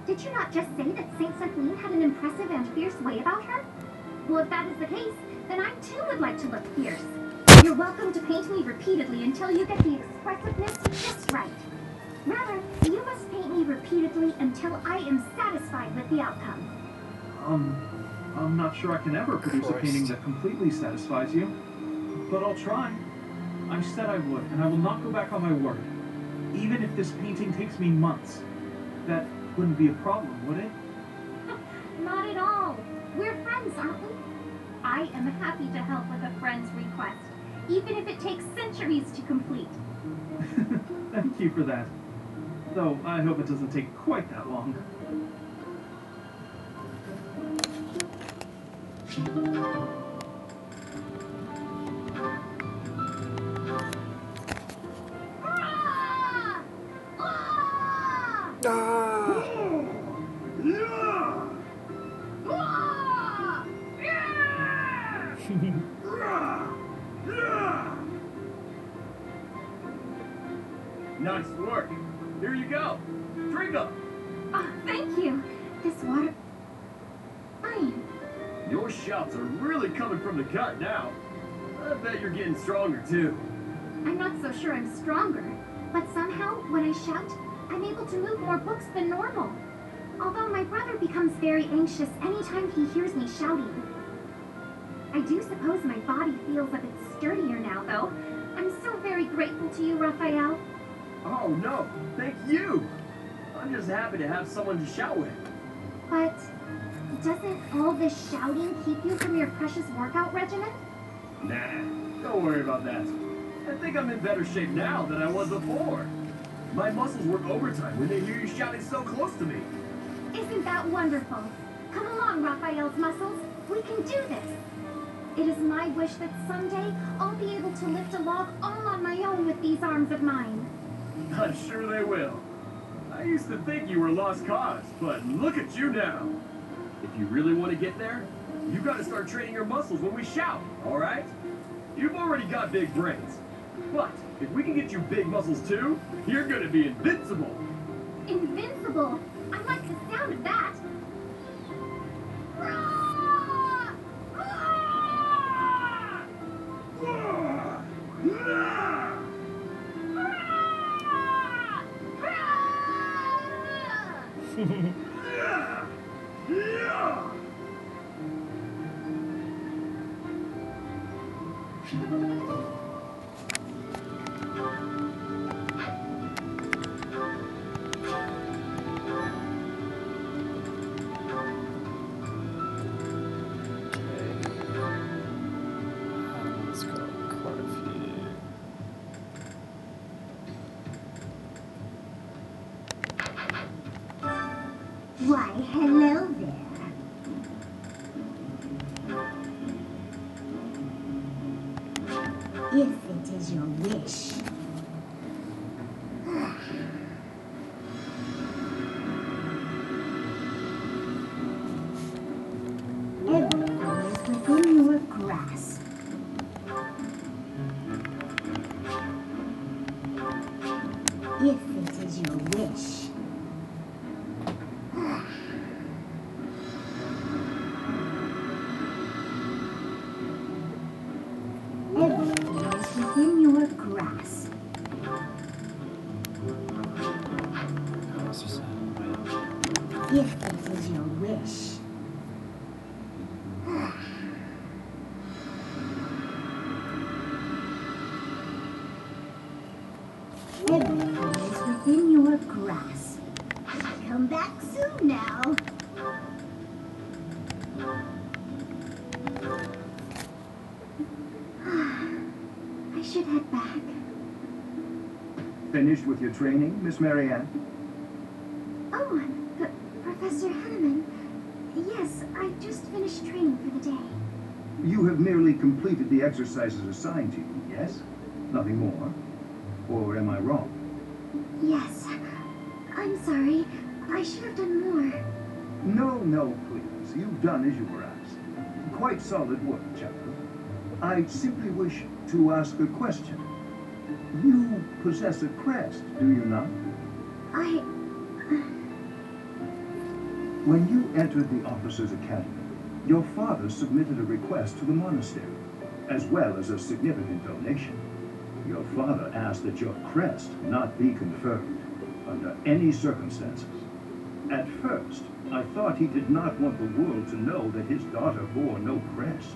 Did you not just say that Saint Sethlene had an impressive and fierce way about her? Well, if that is the case, then I too would like to look fierce. You're welcome to paint me repeatedly until you get the expressiveness just right. Rather, you must paint me repeatedly until I am satisfied with the outcome. I'm not sure I can ever produce a painting that completely satisfies you, but I'll try. I said I would, and I will not go back on my word. Even if this painting takes me months, that wouldn't be a problem, would it? Not at all. We're friends, aren't we? I am happy to help with a friend's request, even if it takes centuries to complete. Thank you for that. Though I hope it doesn't take quite that long. Ah! Ah! Ah! Ah! Nice work. Here you go. Drink up. Oh, thank you. This water... Fine. Your shots are really coming from the gut now. I bet you're getting stronger too. I'm not so sure I'm stronger, but somehow, when I shout, I'm able to move more books than normal. Although my brother becomes very anxious anytime he hears me shouting. I do suppose my body feels a bit sturdier now, though. I'm so very grateful to you, Raphael. Oh no, thank you. I'm just happy to have someone to shout with. But doesn't all this shouting keep you from your precious workout regimen? Nah, don't worry about that. I think I'm in better shape now than I was before. My muscles work overtime when they hear you shouting so close to me. Isn't that wonderful? Come along, Raphael's muscles. We can do this. It is my wish that someday I'll be able to lift a log all on my own with these arms of mine. I'm sure they will. I used to think you were a lost cause, but look at you now. If you really want to get there, you got to start training your muscles when we shout, all right? You've already got big brains. But if we can get you big muscles too, you're going to be invincible. Invincible! I like the sound of that. Roar! Roar! Ah! Ah! Roar! Yeah! Let's go quite a few. Why, hello there. If it is your wish. Everything is within your grasp. If it is your wish. Everything is within your grasp. Let's just If it is your wish. Everything is within your grasp. Come back soon now. I head back. Finished with your training, Miss Marianne? Oh, Professor Hanneman. Yes, I just finished training for the day. You have merely completed the exercises assigned to you, yes? Nothing more? Or am I wrong? Yes. I'm sorry. I should have done more. No, please. You've done as you were asked. Quite solid work, child. I simply wish to ask a question. You possess a crest, do you not? When you entered the Officers' Academy, your father submitted a request to the monastery, as well as a significant donation. Your father asked that your crest not be conferred under any circumstances. At first, I thought he did not want the world to know that his daughter bore no crest.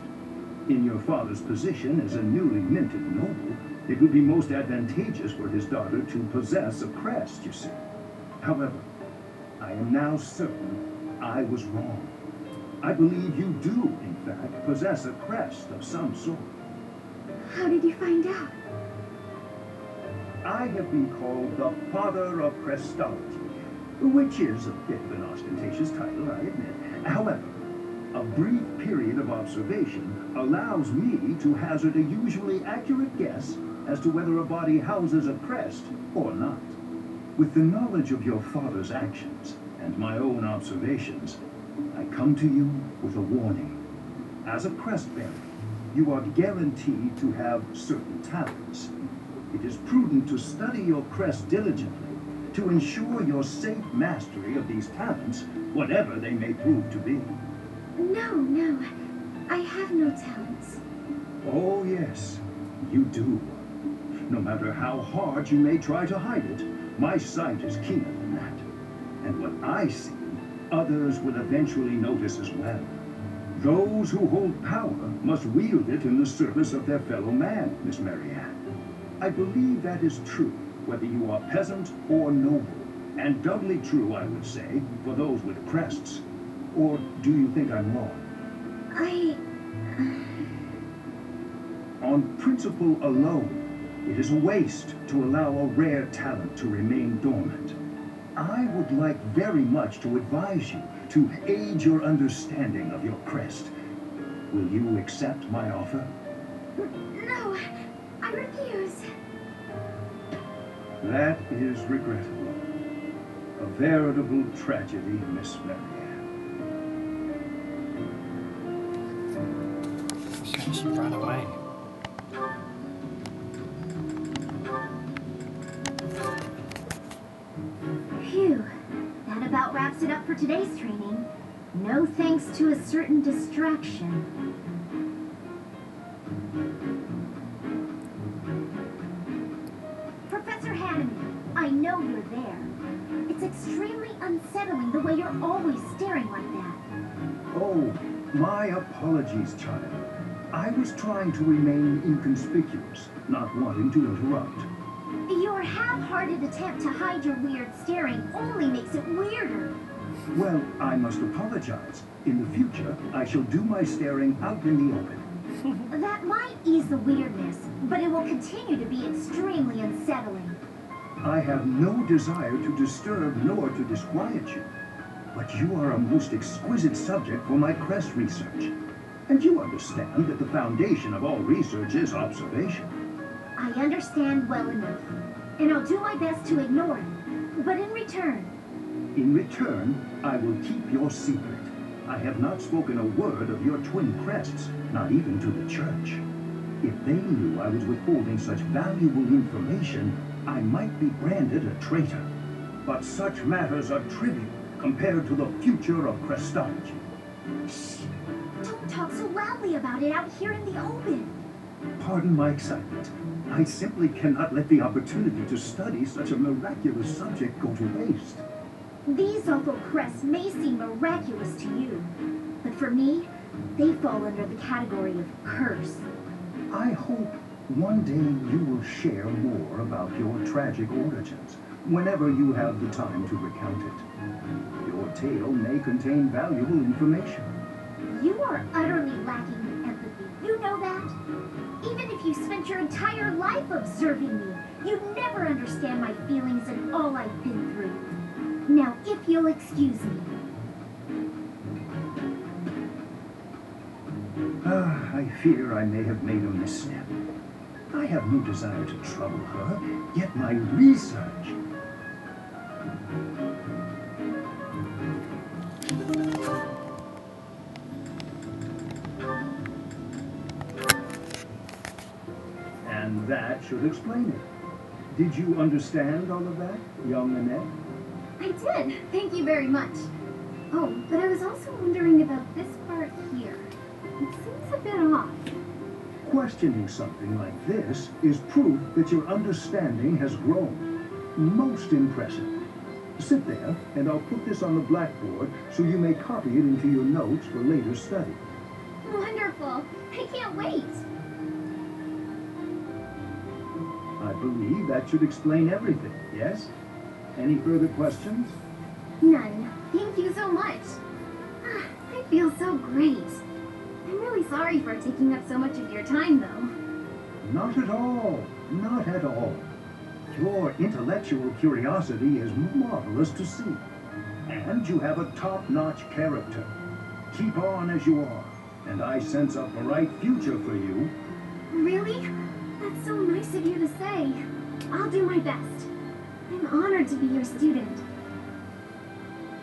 In your father's position as a newly minted noble, it would be most advantageous for his daughter to possess a crest, you see. However, I am now certain I was wrong. I believe you do, in fact, possess a crest of some sort. How did you find out? I have been called the Father of Crestology, which is a bit of an ostentatious title, I admit. However, a brief period of observation allows me to hazard a usually accurate guess as to whether a body houses a crest or not. With the knowledge of your father's actions and my own observations, I come to you with a warning. As a crest bearer, you are guaranteed to have certain talents. It is prudent to study your crest diligently to ensure your safe mastery of these talents, whatever they may prove to be. No. I have no talents. Oh, yes, you do. No matter how hard you may try to hide it, my sight is keener than that. And what I see, others will eventually notice as well. Those who hold power must wield it in the service of their fellow man, Miss Marianne. I believe that is true, whether you are peasant or noble, and doubly true, I would say, for those with crests. Or do you think I'm wrong? On principle alone, it is a waste to allow a rare talent to remain dormant. I would like very much to advise you to aid your understanding of your crest. Will you accept my offer? No, I refuse. That is regrettable. A veritable tragedy, Miss Marianne. She ran away. Phew. That about wraps it up for today's training. No thanks to a certain distraction. Professor Hanneman, I know you're there. It's extremely unsettling the way you're always staring like that. Oh, my apologies, child. I was trying to remain inconspicuous, not wanting to interrupt. Your half-hearted attempt to hide your weird staring only makes it weirder. Well, I must apologize. In the future, I shall do my staring out in the open. That might ease the weirdness, but it will continue to be extremely unsettling. I have no desire to disturb nor to disquiet you, but you are a most exquisite subject for my crest research. And you understand that the foundation of all research is observation. I understand well enough, and I'll do my best to ignore it. But in return, I will keep your secret. I have not spoken a word of your twin crests, not even to the church. If they knew I was withholding such valuable information, I might be branded a traitor. But such matters are trivial compared to the future of crestology. don't talk so loudly about it out here in the open. Pardon my excitement. I simply cannot let the opportunity to study such a miraculous subject go to waste. These awful crests may seem miraculous to you, but for me, they fall under the category of curse. I hope one day you will share more about your tragic origins, whenever you have the time to recount it. Your tale may contain valuable information. You are utterly lacking in empathy. You know that? Even if you spent spent your entire life observing me. You'd never understand my feelings and all I've been through. Now, if you'll excuse me. I fear I may have made a misstep. I have no desire to trouble her, yet my research... And that should explain it. Did you understand all of that, young Annette? I did. Thank you very much. Oh, but I was also wondering about this part here. It seems a bit off. Questioning something like this is proof that your understanding has grown. Most impressive. Sit there, and I'll put this on the blackboard so you may copy it into your notes for later study. Wonderful. I can't wait. I believe that should explain everything, yes? Any further questions? None. Thank you so much. I feel so great. I'm really sorry for taking up so much of your time, though. Not at all. Not at all. Your intellectual curiosity is marvelous to see. And you have a top-notch character. Keep on as you are, and I sense a bright future for you. Really? That's so nice of you to say. I'll do my best. I'm honored to be your student.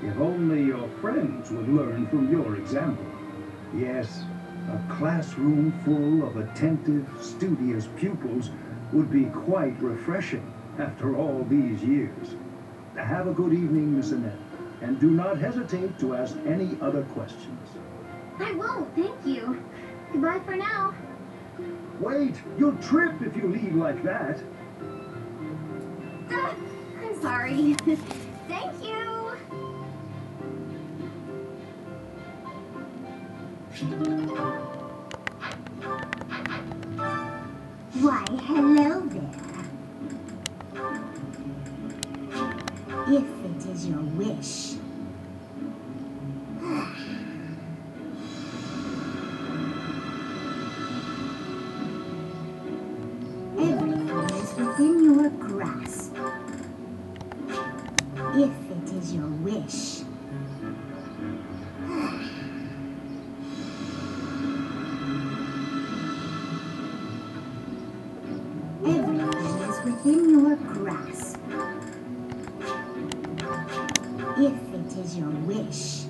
If only your friends would learn from your example. Yes, a classroom full of attentive, studious pupils would be quite refreshing after all these years. Have a good evening, Miss Annette, and do not hesitate to ask any other questions. I won't, thank you. Goodbye for now. Wait, you'll trip if you leave like that. I'm sorry. Thank you. Why, hello there. If it is your wish. Everything is within your grasp. If it is your wish. Everything is within your grasp. If it is your wish.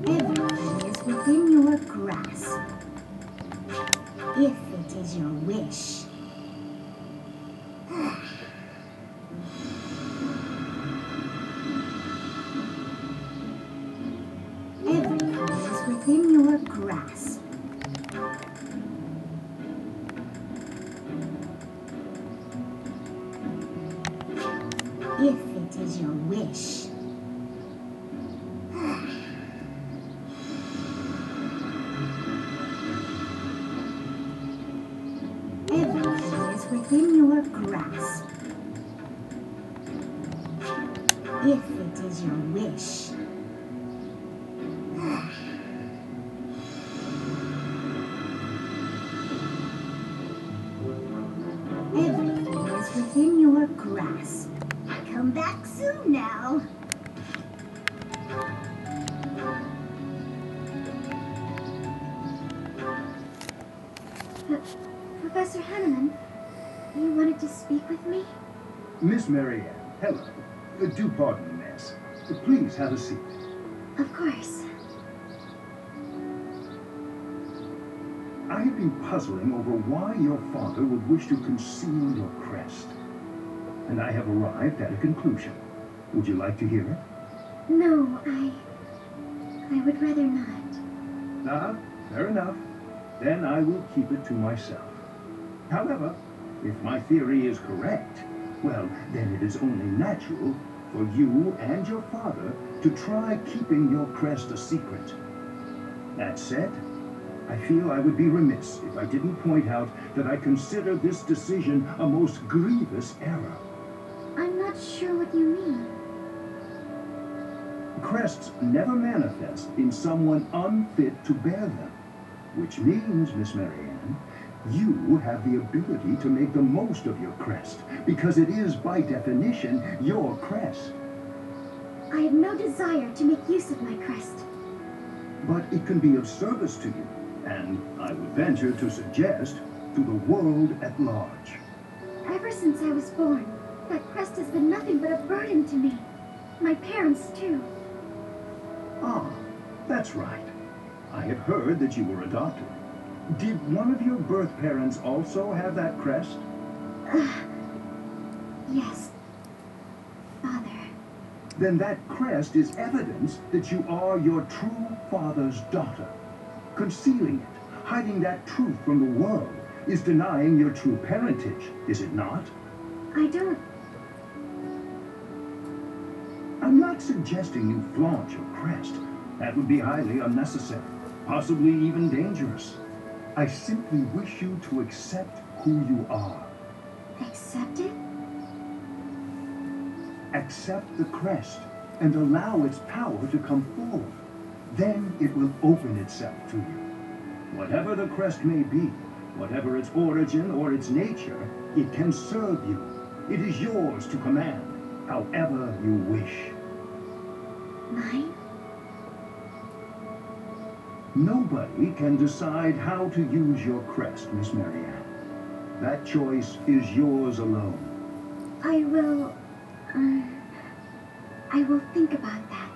Everything is within your grasp. If it is your wish. Everything is within your grasp. If it is your wish. Everything is within your grasp. If it is your wish. Everything is within your grasp. Come back soon now. Professor Hanneman, you wanted to speak with me? Miss Marianne, hello. Do pardon the mess. Please have a seat. Of course. I have been puzzling over why your father would wish to conceal your crest. And I have arrived at a conclusion. Would you like to hear it? No, I would rather not. Fair enough. Then I will keep it to myself. However, if my theory is correct, well, then it is only natural for you and your father to try keeping your crest a secret. That said, I feel I would be remiss if I didn't point out that I consider this decision a most grievous error. I'm not sure what you mean. Crests never manifest in someone unfit to bear them. Which means, Miss Marianne, you have the ability to make the most of your crest, because it is, by definition, your crest. I have no desire to make use of my crest. But it can be of service to you, and I would venture to suggest, to the world at large. Ever since I was born, that crest has been nothing but a burden to me. My parents, too. Ah, that's right. I have heard that you were adopted. Did one of your birth parents also have that crest? Yes. Father. Then that crest is evidence that you are your true father's daughter. Concealing it, hiding that truth from the world, is denying your true parentage, is it not? I don't... I'm not suggesting you flaunt your crest. That would be highly unnecessary, possibly even dangerous. I simply wish you to accept who you are. Accept it? Accept the crest and allow its power to come forward. Then it will open itself to you. Whatever the crest may be, whatever its origin or its nature, it can serve you. It is yours to command, however you wish. Mine? Nobody can decide how to use your crest, Miss Marianne. That choice is yours alone. I will think about that.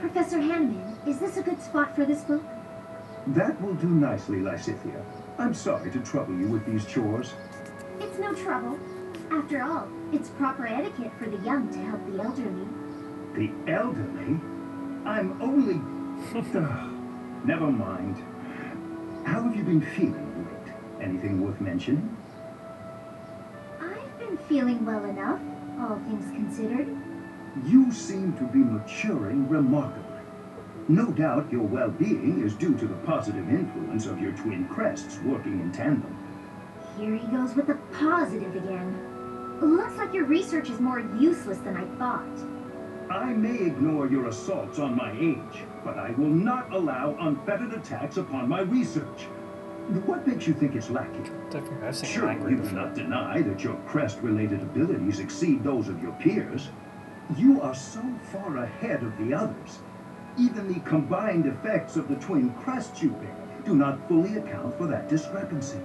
Professor Hanneman, is this a good spot for this book? That will do nicely, Lysithea. I'm sorry to trouble you with these chores. It's no trouble. After all, it's proper etiquette for the young to help the elderly. The elderly? I'm only... Never mind. How have you been feeling of late? Anything worth mentioning? I've been feeling well enough, all things considered. You seem to be maturing remarkably. No doubt your well-being is due to the positive influence of your twin crests working in tandem. Here he goes with the positive again. Looks like your research is more useless than I thought. I may ignore your assaults on my age, but I will not allow unfettered attacks upon my research. What makes you think it's lacking? Don't think I've seen him Sure, angry you before. cannot deny that your crest-related abilities exceed those of your peers. You are so far ahead of the others. Even the combined effects of the twin crests you bear do not fully account for that discrepancy.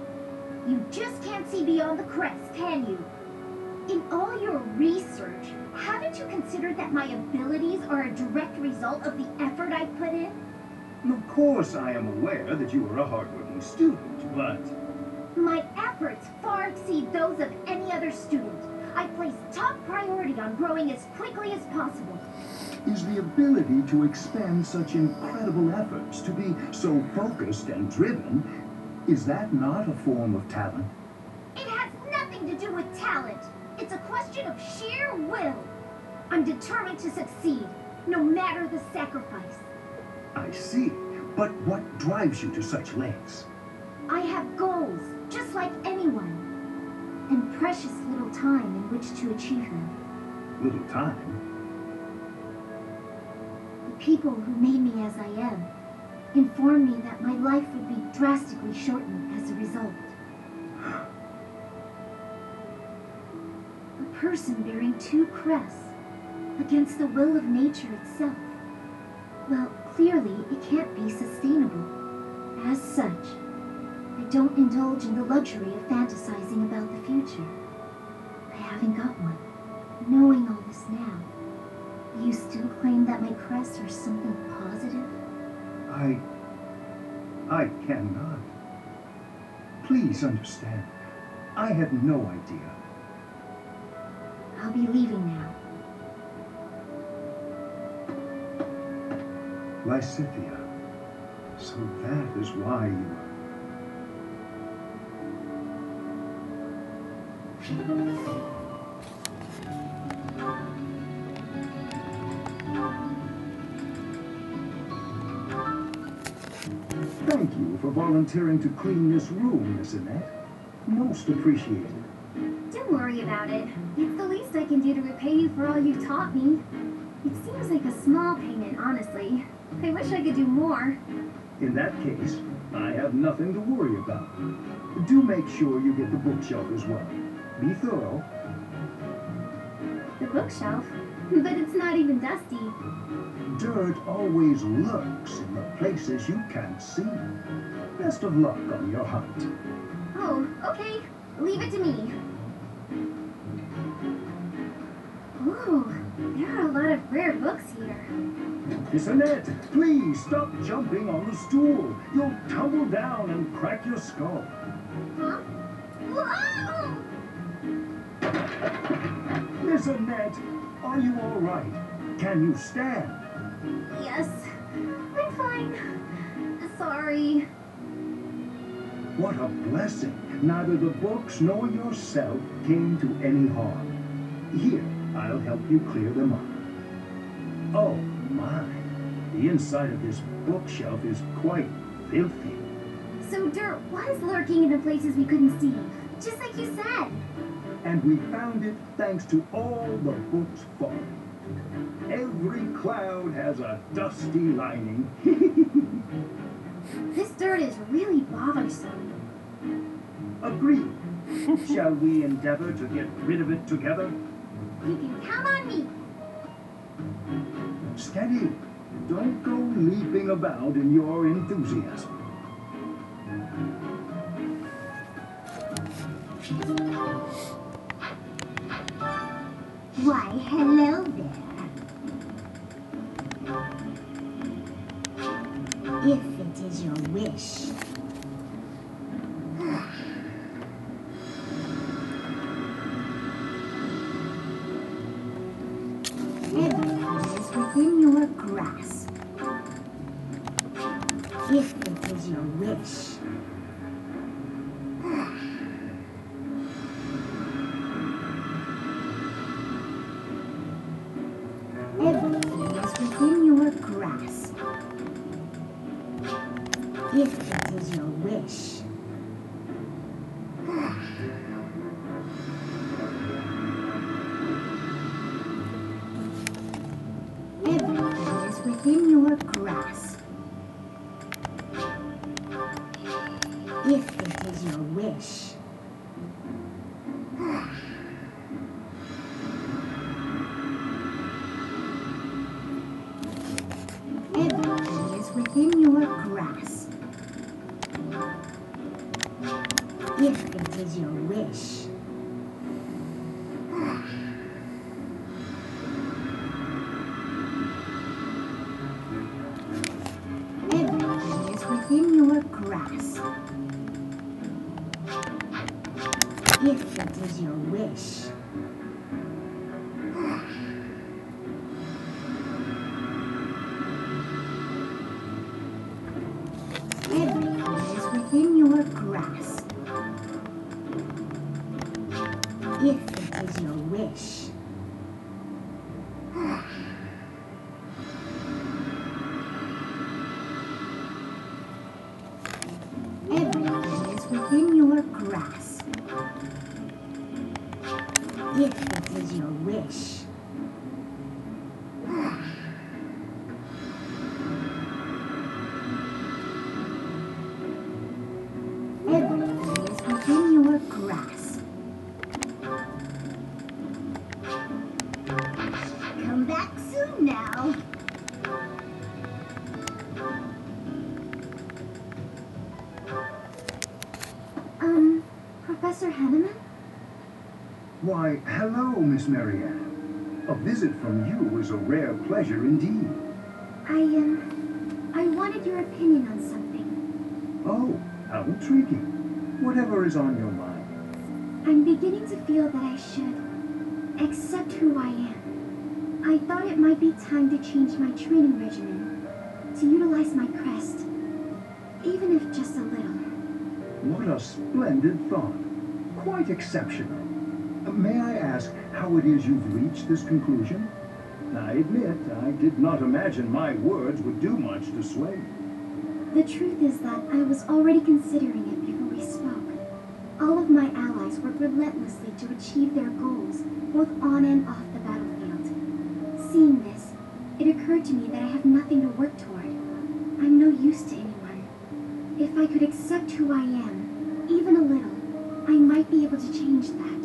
You just can't see beyond the crest, can you? In all your research, haven't you considered that my abilities are a direct result of the effort I've put in? Of course, I am aware that you are a hardworking student, but... My efforts far exceed those of any other student. I place top priority on growing as quickly as possible. Is the ability to expend such incredible efforts, to be so focused and driven, is that not a form of talent? It has nothing to do with talent. It's a question of sheer will. I'm determined to succeed, no matter the sacrifice. I see, but what drives you to such lengths? I have goals, just like anyone, and precious little time in which to achieve them. Little time? The people who made me as I am informed me that my life would be drastically shortened as a result. A person bearing two crests against the will of nature itself. Well, clearly it can't be sustainable. As such, I don't indulge in the luxury of fantasizing about the future. I haven't got one. Knowing all this now, you still claim that my crests are something positive? I cannot. Please understand. I had no idea. I'll be leaving now. Lysithea, so that is why you are... Thank you for volunteering to clean this room, Miss Annette. Most appreciated. Don't worry about it. It's the least I can do to repay you for all you've taught me. It seems like a small payment, honestly. I wish I could do more. In that case, I have nothing to worry about. Do make sure you get the bookshelf as well. Be thorough. The bookshelf? But it's not even dusty. Dirt always lurks in the places you can't see. Best of luck on your hunt. Oh, okay. Leave it to me. Ooh, there are a lot of rare books here. Miss Annette, please stop jumping on the stool. You'll tumble down and crack your skull. Huh? Whoa! Miss Annette, are you all right? Can you stand? Yes, I'm fine. Sorry. What a blessing. Neither the books nor yourself came to any harm. Here, I'll help you clear them up. Oh, my. The inside of this bookshelf is quite filthy. So dirt was lurking in the places we couldn't see, just like you said. And we found it thanks to all the books falling. Every cloud has a dusty lining. This dirt is really bothersome. Agreed. Shall we endeavor to get rid of it together? You can count on me. Steady. Don't go leaping about in your enthusiasm. Why, hello there. If it is your wish. Everything is within your grasp. If it is your wish. Everything is within your grasp. If it is your wish. Everything is within your grasp. If it is your wish. Everything is within your grasp. If it is your wish. Everything is within your grasp. If it is your wish. Everything is within your grasp. If it is your wish. Everything is within your grasp. If it is your wish. Everything is within your grasp. Come back soon now. Professor Henneman? Why, hello, Miss Marianne. A visit from you is a rare pleasure indeed. I wanted your opinion on something. Oh, how intriguing. Whatever is on your mind. I'm beginning to feel that I should accept who I am. I thought it might be time to change my training regimen, to utilize my crest, even if just a little. What a splendid thought. Quite exceptional. May I ask how it is you've reached this conclusion? I admit, I did not imagine my words would do much to sway you. The truth is that I was already considering it before we spoke. All of my allies work relentlessly to achieve their goals, both on and off the battlefield. Seeing this, it occurred to me that I have nothing to work toward. I'm no use to anyone. If I could accept who I am, even a little, I might be able to change that.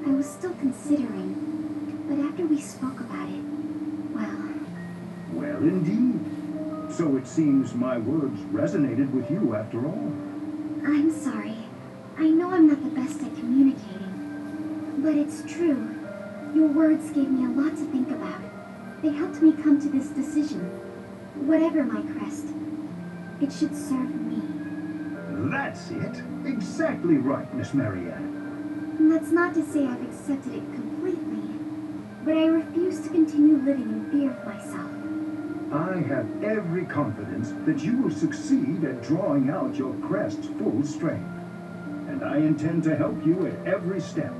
I was still considering, but after we spoke about it, well... Well, indeed. So it seems my words resonated with you after all. I'm sorry. I know I'm not the best at communicating, but it's true. Your words gave me a lot to think about. They helped me come to this decision. Whatever my crest, it should serve me. That's it. Exactly right, Miss Marianne. And that's not to say I've accepted it completely, but I refuse to continue living in fear of myself. I have every confidence that you will succeed at drawing out your crest's full strength. And I intend to help you at every step.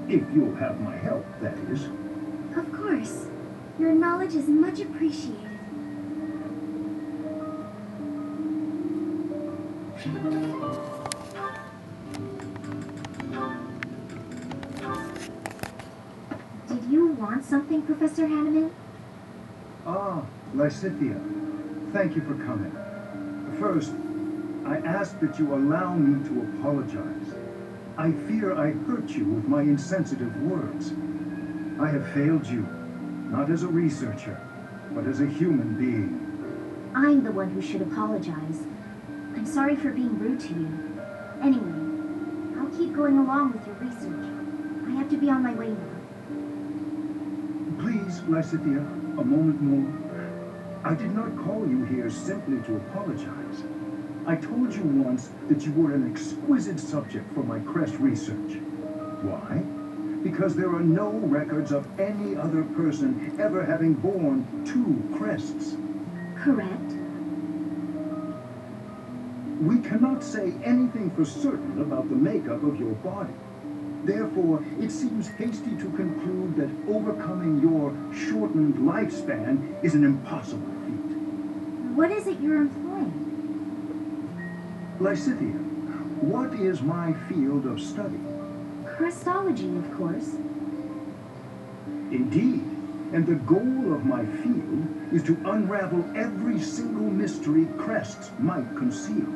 If you'll have my help, that is. Of course. Your knowledge is much appreciated. Did you want something, Professor Hanneman? Ah, Lysithea. Thank you for coming. First, I ask that you allow me to apologize. I fear I hurt you with my insensitive words. I have failed you, not as a researcher, but as a human being. I'm the one who should apologize. I'm sorry for being rude to you. Anyway, I'll keep going along with your research. I have to be on my way now. Please, Lysithea, a moment more. I did not call you here simply to apologize. I told you once that you were an exquisite subject for my crest research. Why? Because there are no records of any other person ever having borne 2 crests. Correct. We cannot say anything for certain about the makeup of your body. Therefore, it seems hasty to conclude that overcoming your shortened lifespan is an impossible feat. What is it you're employing? Lysithea, what is my field of study? Crestology, of course. Indeed, and the goal of my field is to unravel every single mystery crests might conceal.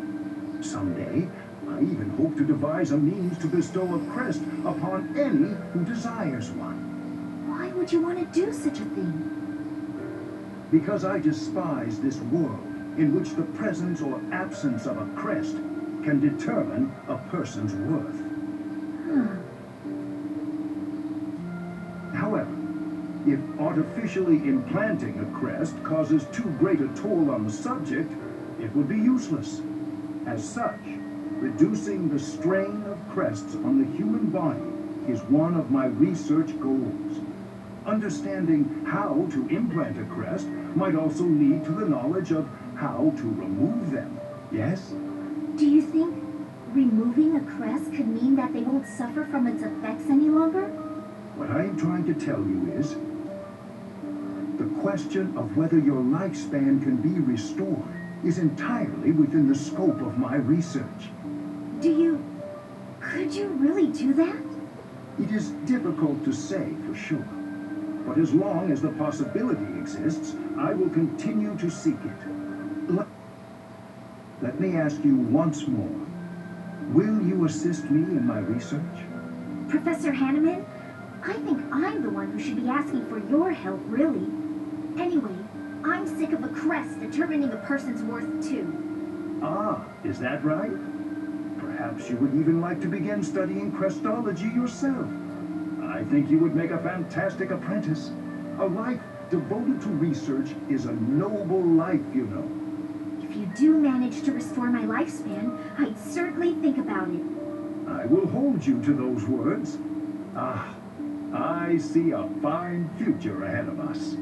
Someday, I even hope to devise a means to bestow a crest upon any who desires one. Why would you want to do such a thing? Because I despise this world in which the presence or absence of a crest can determine a person's worth. However, if artificially implanting a crest causes too great a toll on the subject, it would be useless. As such, reducing the strain of crests on the human body is one of my research goals. Understanding how to implant a crest might also lead to the knowledge of how to remove them. Yes? Do you think removing a crest could mean that they won't suffer from its effects any longer? What I am trying to tell you is, the question of whether your lifespan can be restored is entirely within the scope of my research. Could you really do that? It is difficult to say for sure, but as long as the possibility exists, I will continue to seek it. Let me ask you once more, will you assist me in my research? Professor Hanneman, I think I'm the one who should be asking for your help, really. Anyway, I'm sick of a crest determining a person's worth, too. Ah, is that right? Perhaps you would even like to begin studying crestology yourself. I think you would make a fantastic apprentice. A life devoted to research is a noble life, you know. If you do manage to restore my lifespan, I'd certainly think about it. I will hold you to those words. Ah, I see a fine future ahead of us.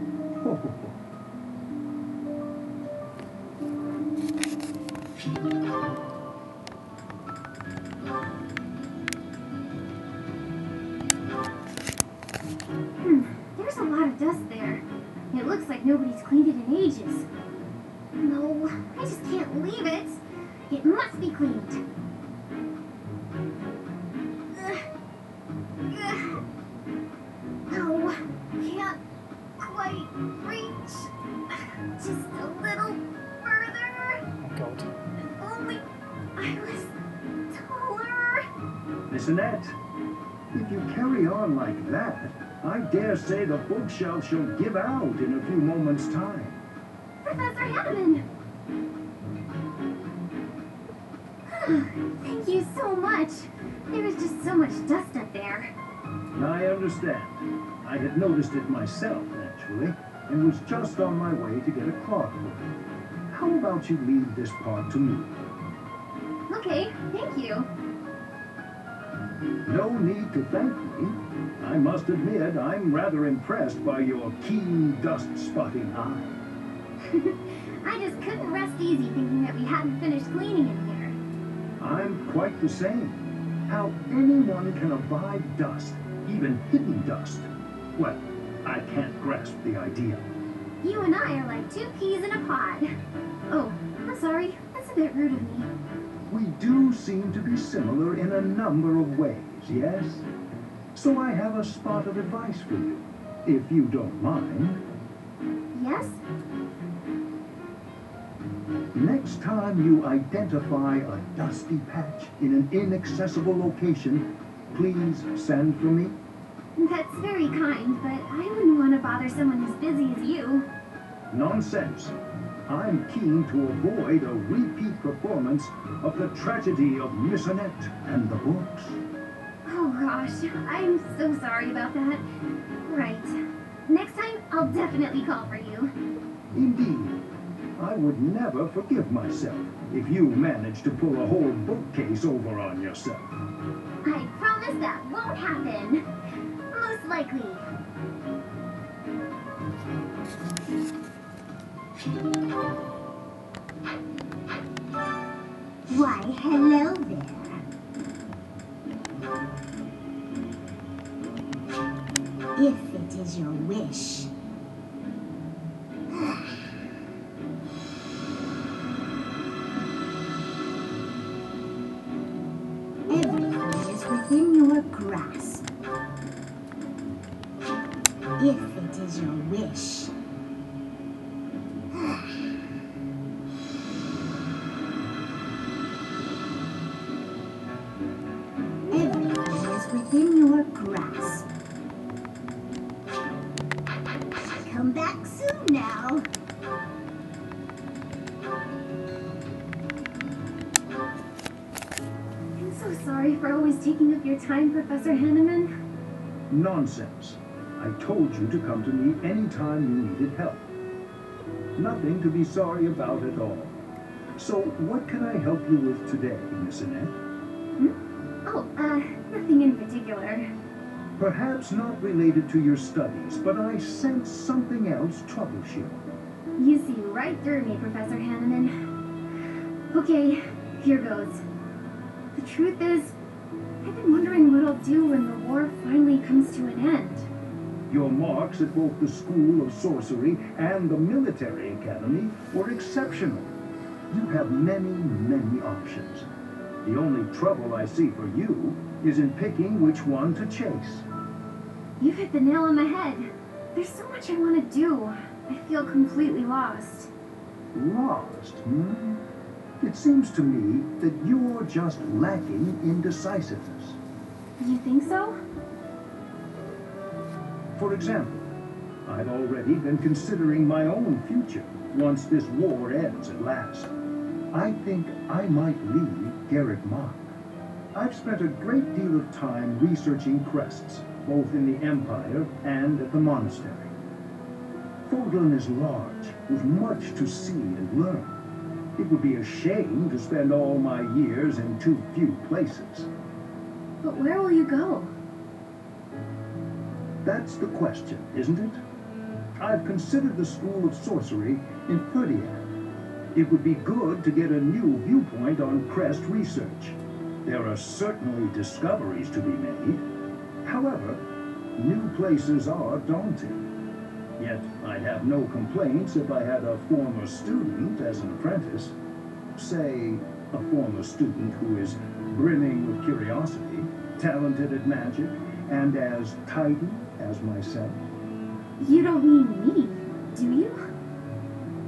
There's a lot of dust there. It looks like nobody's cleaned it in ages. No, I just can't leave it. It must be cleaned. No, can't quite reach. Just a little further. Oh god. If only I was taller. Miss Annette, if you carry on like that, I dare say the bookshelf shall give out in a few moments' time. Professor Hanneman! Thank you so much. There was just so much dust up there. I understand. I had noticed it myself, actually, and was just on my way to get a cloth for it. How about you leave this part to me? Okay, thank you. No need to thank me. I must admit, I'm rather impressed by your keen dust-spotting eye. I just couldn't rest easy thinking that we hadn't finished cleaning in here. I'm quite the same. How anyone can abide dust, even hidden dust, well, I can't grasp the idea. You and I are like two peas in a pod. Oh, I'm sorry. That's a bit rude of me. We do seem to be similar in a number of ways, yes? So I have a spot of advice for you, if you don't mind. Yes? Next time you identify a dusty patch in an inaccessible location, please send for me. That's very kind, but I wouldn't want to bother someone as busy as you. Nonsense. I'm keen to avoid a repeat performance of the tragedy of Miss Annette and the books. Oh gosh, I'm so sorry about that. Right. Next time, I'll definitely call for you. Indeed. I would never forgive myself if you managed to pull a whole bookcase over on yourself. I promise that won't happen. Most likely. Why, hello there. If it is your wish. Everything is within your grasp. If it is your wish. Everything is within your grasp. Come back soon now. I'm so sorry for always taking up your time, Professor Hanneman. Nonsense. I told you to come to me anytime you needed help. Nothing to be sorry about at all. So, what can I help you with today, Miss Annette? Oh, nothing in particular. Perhaps not related to your studies, but I sense something else troubles you. You see right through me, Professor Hanneman. Okay, here goes. The truth is, I've been wondering what I'll do when the war finally comes to an end. Your marks at both the School of Sorcery and the Military Academy were exceptional. You have many, many options. The only trouble I see for you is in picking which one to chase. You've hit the nail on the head. There's so much I want to do. I feel completely lost. Lost, hmm? It seems to me that you're just lacking in decisiveness. You think so? For example, I've already been considering my own future once this war ends at last. I think I might leave Garreg Mach. I've spent a great deal of time researching crests, both in the Empire and at the monastery. Fodlan is large, with much to see and learn. It would be a shame to spend all my years in too few places. But where will you go? That's the question, isn't it? I've considered the School of Sorcery in Ferdiad. It would be good to get a new viewpoint on crest research. There are certainly discoveries to be made. However, new places are daunting. Yet I'd have no complaints if I had a former student as an apprentice. Say, a former student who is brimming with curiosity, talented at magic, and as tidy as myself. You don't mean me, do you?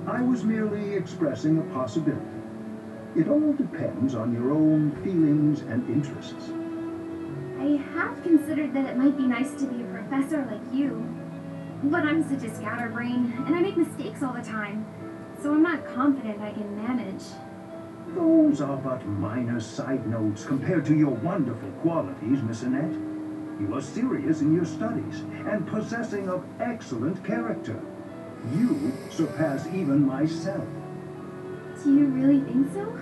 I was merely expressing a possibility. It all depends on your own feelings and interests. I have considered that it might be nice to be a professor like you. But I'm such a scatterbrain, and I make mistakes all the time. So I'm not confident I can manage. Those are but minor side notes compared to your wonderful qualities, Miss Annette. You are serious in your studies and possessing of excellent character. You surpass even myself. Do you really think so?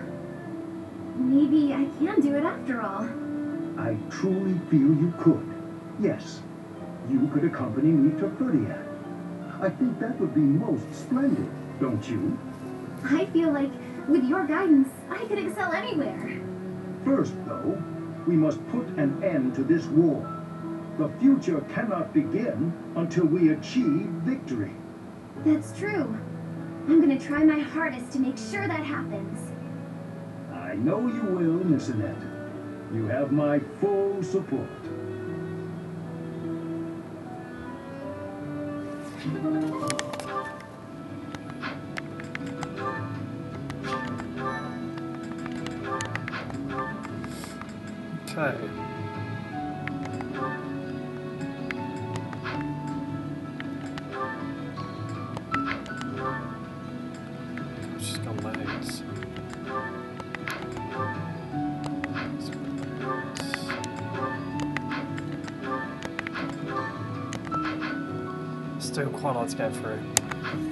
Maybe I can do it after all. I truly feel you could. Yes, you could accompany me to Ferdiad. I think that would be most splendid, don't you? I feel like, with your guidance, I could excel anywhere. First, though, we must put an end to this war. The future cannot begin until we achieve victory. That's true. I'm gonna try my hardest to make sure that happens. I know you will, Miss Annette. You have my full support. Okay. She's got legs. Still quite a lot to go through.